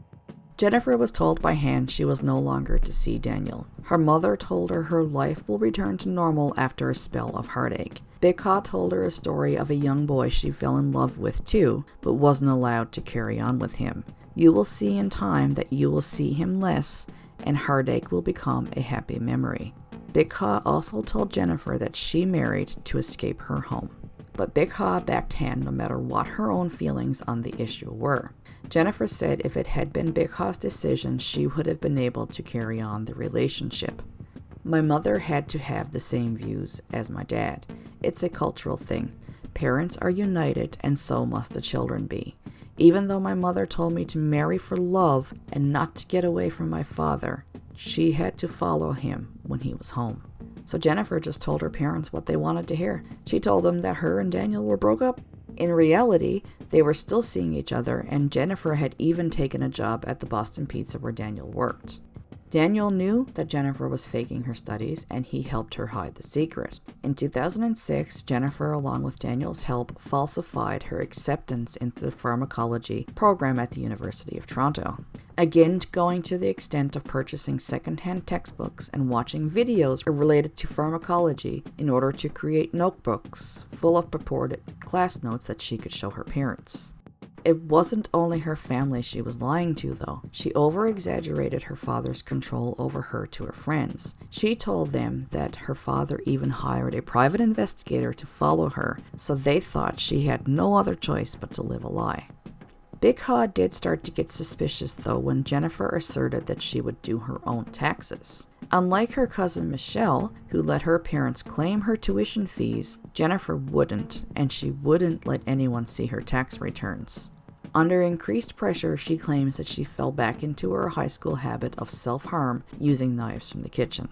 Jennifer was told by Han she was no longer to see Daniel. Her mother told her life will return to normal after a spell of heartache. Big Ha told her a story of a young boy she fell in love with too, but wasn't allowed to carry on with him. You will see in time that you will see him less, and heartache will become a happy memory. Big Ha also told Jennifer that she married to escape her home. But Big Ha backed Han no matter what her own feelings on the issue were. Jennifer said if it had been Big Ha's decision, she would have been able to carry on the relationship. My mother had to have the same views as my dad. It's a cultural thing. Parents are united, and so must the children be. Even though my mother told me to marry for love and not to get away from my father, she had to follow him when he was home. So Jennifer just told her parents what they wanted to hear. She told them that her and Daniel were broke up. In reality, they were still seeing each other, and Jennifer had even taken a job at the Boston Pizza where Daniel worked. Daniel knew that Jennifer was faking her studies, and he helped her hide the secret. In 2006, Jennifer, along with Daniel's help, falsified her acceptance into the pharmacology program at the University of Toronto. Again, going to the extent of purchasing second-hand textbooks and watching videos related to pharmacology in order to create notebooks full of purported class notes that she could show her parents. It wasn't only her family she was lying to, though. She over-exaggerated her father's control over her to her friends. She told them that her father even hired a private investigator to follow her, so they thought she had no other choice but to live a lie. Big Ha did start to get suspicious, though, when Jennifer asserted that she would do her own taxes. Unlike her cousin Michelle, who let her parents claim her tuition fees, Jennifer wouldn't, and she wouldn't let anyone see her tax returns. Under increased pressure, she claims that she fell back into her high school habit of self-harm using knives from the kitchen.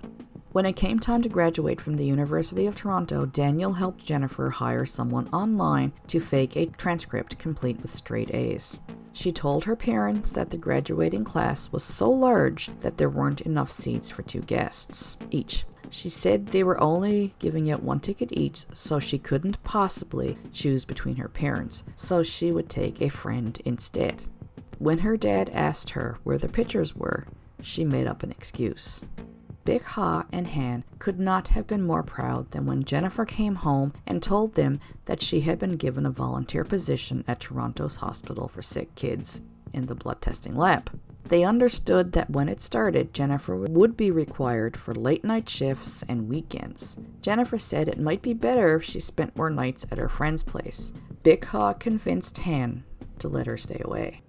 When it came time to graduate from the University of Toronto, Daniel helped Jennifer hire someone online to fake a transcript complete with straight A's. She told her parents that the graduating class was so large that there weren't enough seats for 2 guests each. She said they were only giving out 1 ticket each, so she couldn't possibly choose between her parents, so she would take a friend instead. When her dad asked her where the pictures were, she made up an excuse. Big Ha and Han could not have been more proud than when Jennifer came home and told them that she had been given a volunteer position at Toronto's Hospital for Sick Kids in the blood testing lab. They understood that when it started, Jennifer would be required for late-night shifts and weekends. Jennifer said it might be better if she spent more nights at her friend's place. Big Ha convinced Han to let her stay away.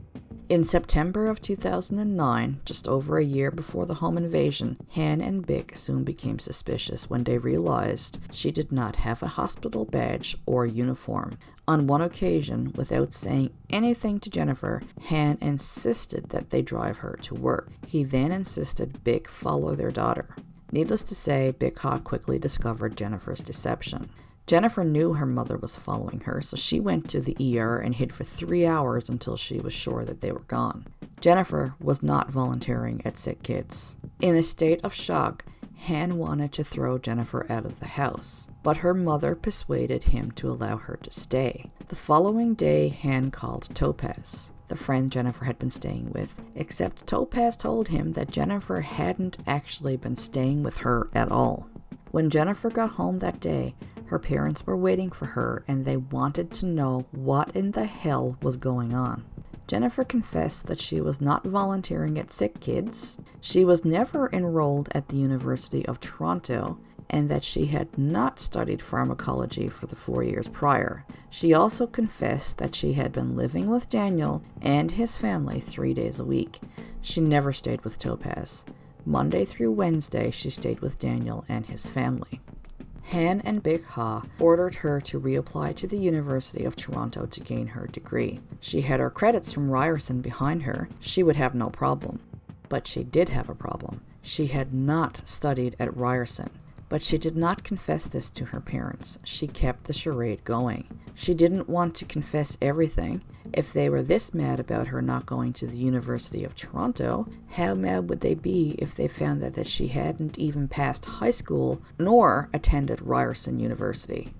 In September of 2009, just over a year before the home invasion, Han and Big soon became suspicious when they realized she did not have a hospital badge or uniform. On one occasion, without saying anything to Jennifer, Han insisted that they drive her to work. He then insisted Big follow their daughter. Needless to say, Big Ha quickly discovered Jennifer's deception. Jennifer knew her mother was following her, so she went to the ER and hid for 3 hours until she was sure that they were gone. Jennifer was not volunteering at Sick Kids. In a state of shock, Han wanted to throw Jennifer out of the house, but her mother persuaded him to allow her to stay. The following day, Han called Topaz, the friend Jennifer had been staying with, except Topaz told him that Jennifer hadn't actually been staying with her at all. When Jennifer got home that day, her parents were waiting for her and they wanted to know what in the hell was going on. Jennifer confessed that she was not volunteering at Sick Kids, she was never enrolled at the University of Toronto, and that she had not studied pharmacology for the 4 years prior. She also confessed that she had been living with Daniel and his family 3 days a week. She never stayed with Topaz. Monday through Wednesday, she stayed with Daniel and his family. Han and Big Ha ordered her to reapply to the University of Toronto to gain her degree. She had her credits from Ryerson behind her. She would have no problem. But she did have a problem. She had not studied at Ryerson. But she did not confess this to her parents. She kept the charade going. She didn't want to confess everything. If they were this mad about her not going to the University of Toronto, how mad would they be if they found out that she hadn't even passed high school nor attended Ryerson University?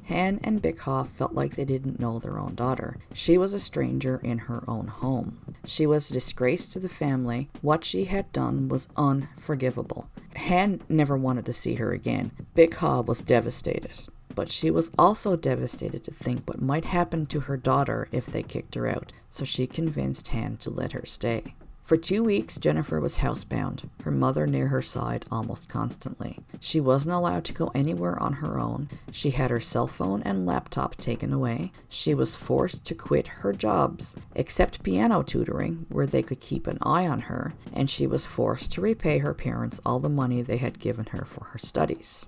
Han and Bikha felt like they didn't know their own daughter. She was a stranger in her own home. She was a disgrace to the family. What she had done was unforgivable. Han never wanted to see her again. Bikha was devastated. But she was also devastated to think what might happen to her daughter if they kicked her out, so she convinced Han to let her stay. For 2 weeks, Jennifer was housebound, her mother near her side almost constantly. She wasn't allowed to go anywhere on her own. She had her cell phone and laptop taken away. She was forced to quit her jobs, except piano tutoring, where they could keep an eye on her, and she was forced to repay her parents all the money they had given her for her studies.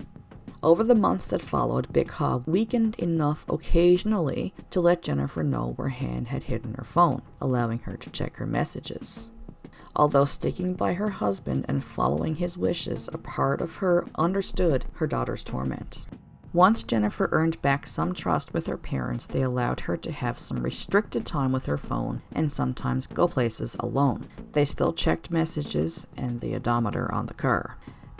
Over the months that followed, Bikha weakened enough occasionally to let Jennifer know where Han had hidden her phone, allowing her to check her messages. Although sticking by her husband and following his wishes, a part of her understood her daughter's torment. Once Jennifer earned back some trust with her parents, they allowed her to have some restricted time with her phone and sometimes go places alone. They still checked messages and the odometer on the car.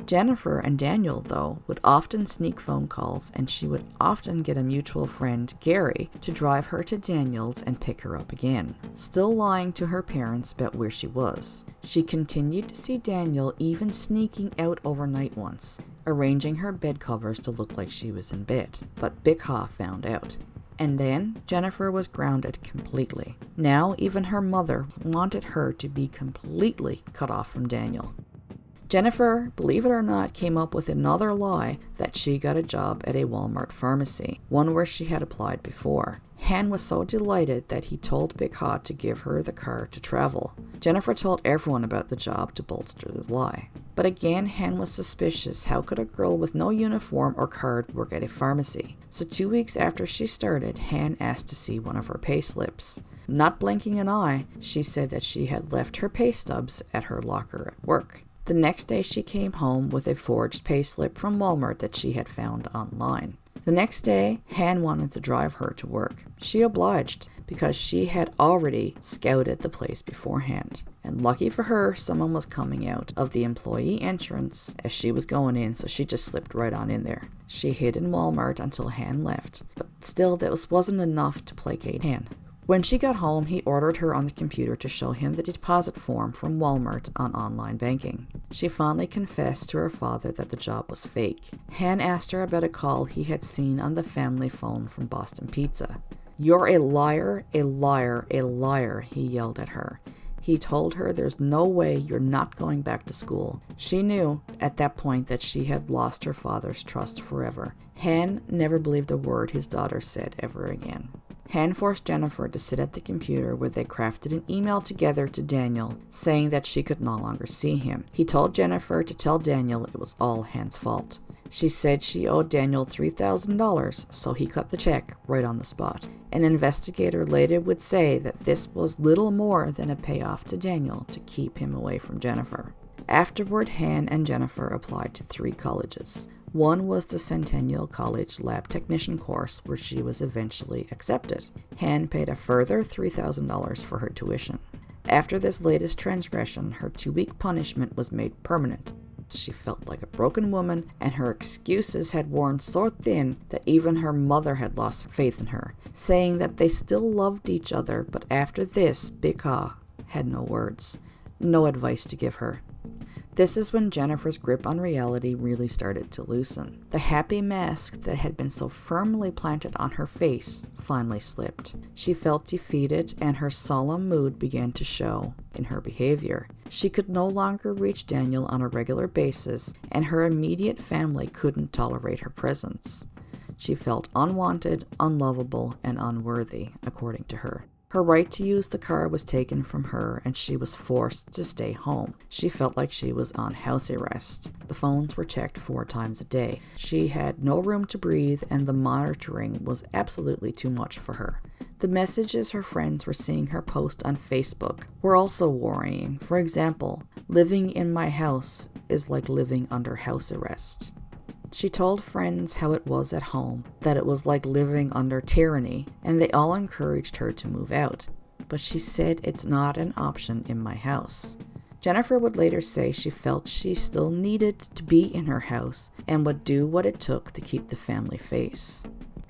Jennifer and Daniel, though, would often sneak phone calls, and she would often get a mutual friend, Gary, to drive her to Daniel's and pick her up again, still lying to her parents about where she was. She continued to see Daniel, even sneaking out overnight once, arranging her bed covers to look like she was in bed. But Bikha found out. And then Jennifer was grounded completely. Now even her mother wanted her to be completely cut off from Daniel. Jennifer, believe it or not, came up with another lie that she got a job at a Walmart pharmacy, one where she had applied before. Han was so delighted that he told Bikha to give her the car to travel. Jennifer told everyone about the job to bolster the lie. But again, Han was suspicious. How could a girl with no uniform or card work at a pharmacy? So 2 weeks after she started, Han asked to see one of her pay slips. Not blinking an eye, she said that she had left her pay stubs at her locker at work. The next day she came home with a forged payslip from Walmart that she had found online. The next day, Han wanted to drive her to work. She obliged because she had already scouted the place beforehand. And lucky for her, someone was coming out of the employee entrance as she was going in, so she just slipped right on in there. She hid in Walmart until Han left, but still that wasn't enough to placate Han. When she got home, he ordered her on the computer to show him the deposit form from Walmart on online banking. She finally confessed to her father that the job was fake. Han asked her about a call he had seen on the family phone from Boston Pizza. "You're a liar, a liar, a liar," he yelled at her. He told her there's no way you're not going back to school. She knew at that point that she had lost her father's trust forever. Han never believed a word his daughter said ever again. Han forced Jennifer to sit at the computer where they crafted an email together to Daniel, saying that she could no longer see him. He told Jennifer to tell Daniel it was all Han's fault. She said she owed Daniel $3,000, so he cut the check right on the spot. An investigator later would say that this was little more than a payoff to Daniel to keep him away from Jennifer. Afterward, Han and Jennifer applied to 3 colleges. One was the Centennial College Lab Technician course, where she was eventually accepted. Han paid a further $3,000 for her tuition. After this latest transgression, her 2-week punishment was made permanent. She felt like a broken woman, and her excuses had worn so thin that even her mother had lost faith in her, saying that they still loved each other, but after this, Bikha had no words, no advice to give her. This is when Jennifer's grip on reality really started to loosen. The happy mask that had been so firmly planted on her face finally slipped. She felt defeated, and her solemn mood began to show in her behavior. She could no longer reach Daniel on a regular basis, and her immediate family couldn't tolerate her presence. She felt unwanted, unlovable, and unworthy, according to her. Her right to use the car was taken from her, and she was forced to stay home. She felt like she was on house arrest. The phones were checked 4 times a day. She had no room to breathe, and the monitoring was absolutely too much for her. The messages her friends were seeing her post on Facebook were also worrying. For example, "Living in my house is like living under house arrest." She told friends how it was at home, that it was like living under tyranny, and they all encouraged her to move out. But she said it's not an option in my house. Jennifer would later say she felt she still needed to be in her house and would do what it took to keep the family face.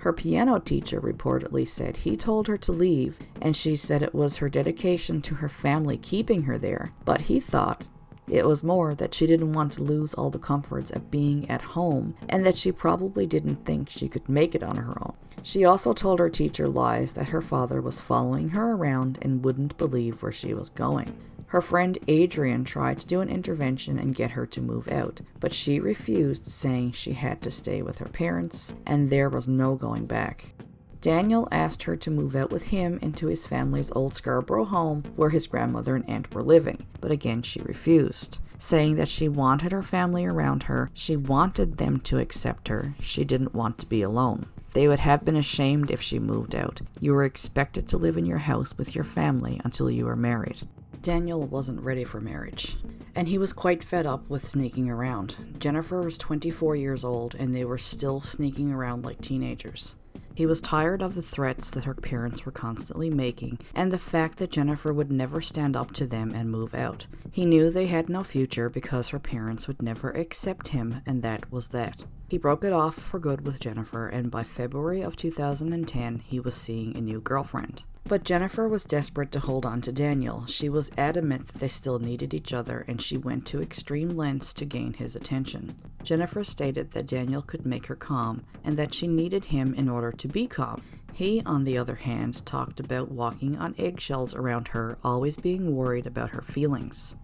Her piano teacher reportedly said he told her to leave, and she said it was her dedication to her family keeping her there, but he thought it was more that she didn't want to lose all the comforts of being at home, and that she probably didn't think she could make it on her own. She also told her teacher lies that her father was following her around and wouldn't believe where she was going. Her friend Adrian tried to do an intervention and get her to move out, but she refused, saying she had to stay with her parents, and there was no going back. Daniel asked her to move out with him into his family's old Scarborough home where his grandmother and aunt were living, but again she refused, saying that she wanted her family around her, she wanted them to accept her, she didn't want to be alone. They would have been ashamed if she moved out. You were expected to live in your house with your family until you were married. Daniel wasn't ready for marriage, and he was quite fed up with sneaking around. Jennifer was 24 years old, and they were still sneaking around like teenagers. He was tired of the threats that her parents were constantly making, and the fact that Jennifer would never stand up to them and move out. He knew they had no future because her parents would never accept him, and that was that. He broke it off for good with Jennifer, and by February of 2010, he was seeing a new girlfriend. But Jennifer was desperate to hold on to Daniel. She was adamant that they still needed each other, and she went to extreme lengths to gain his attention. Jennifer stated that Daniel could make her calm, and that she needed him in order to be calm. He, on the other hand, talked about walking on eggshells around her, always being worried about her feelings.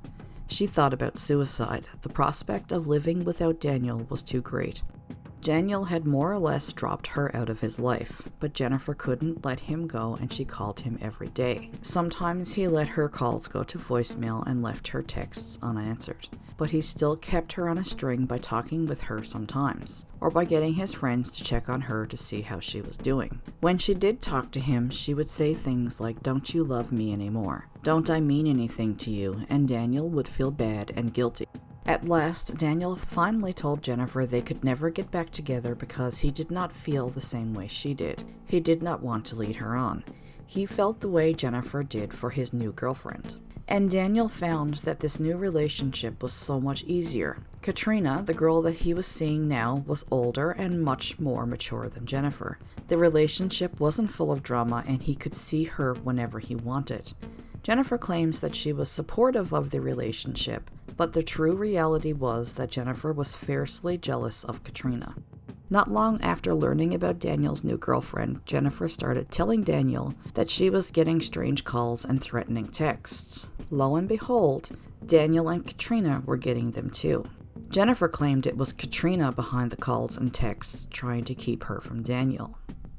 She thought about suicide. The prospect of living without Daniel was too great. Daniel had more or less dropped her out of his life, but Jennifer couldn't let him go, and she called him every day. Sometimes he let her calls go to voicemail and left her texts unanswered, but he still kept her on a string by talking with her sometimes, or by getting his friends to check on her to see how she was doing. When she did talk to him, she would say things like, "Don't you love me anymore? Don't I mean anything to you?" And Daniel would feel bad and guilty. At last, Daniel finally told Jennifer they could never get back together because he did not feel the same way she did. He did not want to lead her on. He felt the way Jennifer did for his new girlfriend. And Daniel found that this new relationship was so much easier. Katrina, the girl that he was seeing now, was older and much more mature than Jennifer. The relationship wasn't full of drama, and he could see her whenever he wanted. Jennifer claims that she was supportive of the relationship, but the true reality was that Jennifer was fiercely jealous of Katrina. Not long after learning about Daniel's new girlfriend, Jennifer started telling Daniel that she was getting strange calls and threatening texts. Lo and behold, Daniel and Katrina were getting them too. Jennifer claimed it was Katrina behind the calls and texts trying to keep her from Daniel.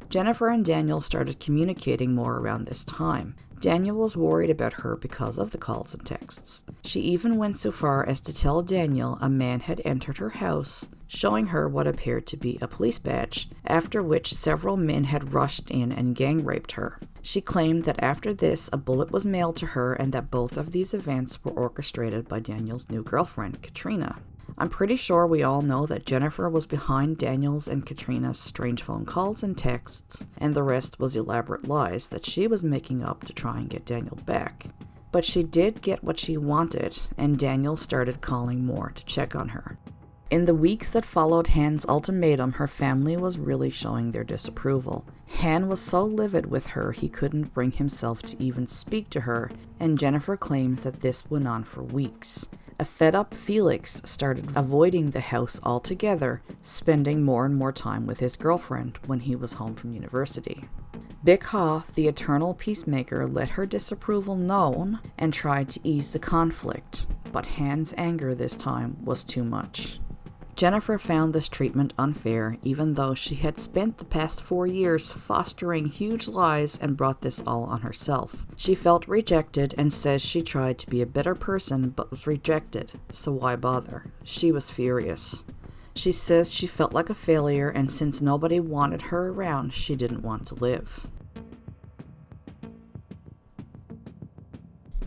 Jennifer and Daniel started communicating more around this time. Daniel was worried about her because of the calls and texts. She even went so far as to tell Daniel a man had entered her house, showing her what appeared to be a police badge, after which several men had rushed in and gang raped her. She claimed that after this, a bullet was mailed to her and that both of these events were orchestrated by Daniel's new girlfriend, Katrina. I'm pretty sure we all know that Jennifer was behind Daniel's and Katrina's strange phone calls and texts, and the rest was elaborate lies that she was making up to try and get Daniel back. But she did get what she wanted, and Daniel started calling more to check on her. In the weeks that followed Han's ultimatum, her family was really showing their disapproval. Han was so livid with her he couldn't bring himself to even speak to her, and Jennifer claims that this went on for weeks. A fed-up Felix started avoiding the house altogether, spending more and more time with his girlfriend when he was home from university. Big Ha, the eternal peacemaker, let her disapproval known and tried to ease the conflict, but Han's anger this time was too much. Jennifer found this treatment unfair, even though she had spent the past 4 years fostering huge lies and brought this all on herself. She felt rejected and says she tried to be a better person but was rejected, so why bother? She was furious. She says she felt like a failure, and since nobody wanted her around, she didn't want to live.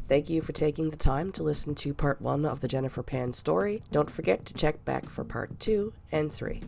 Thank you for taking the time to listen to part 1 of the Jennifer Pan story. Don't forget to check back for part 2 and 3.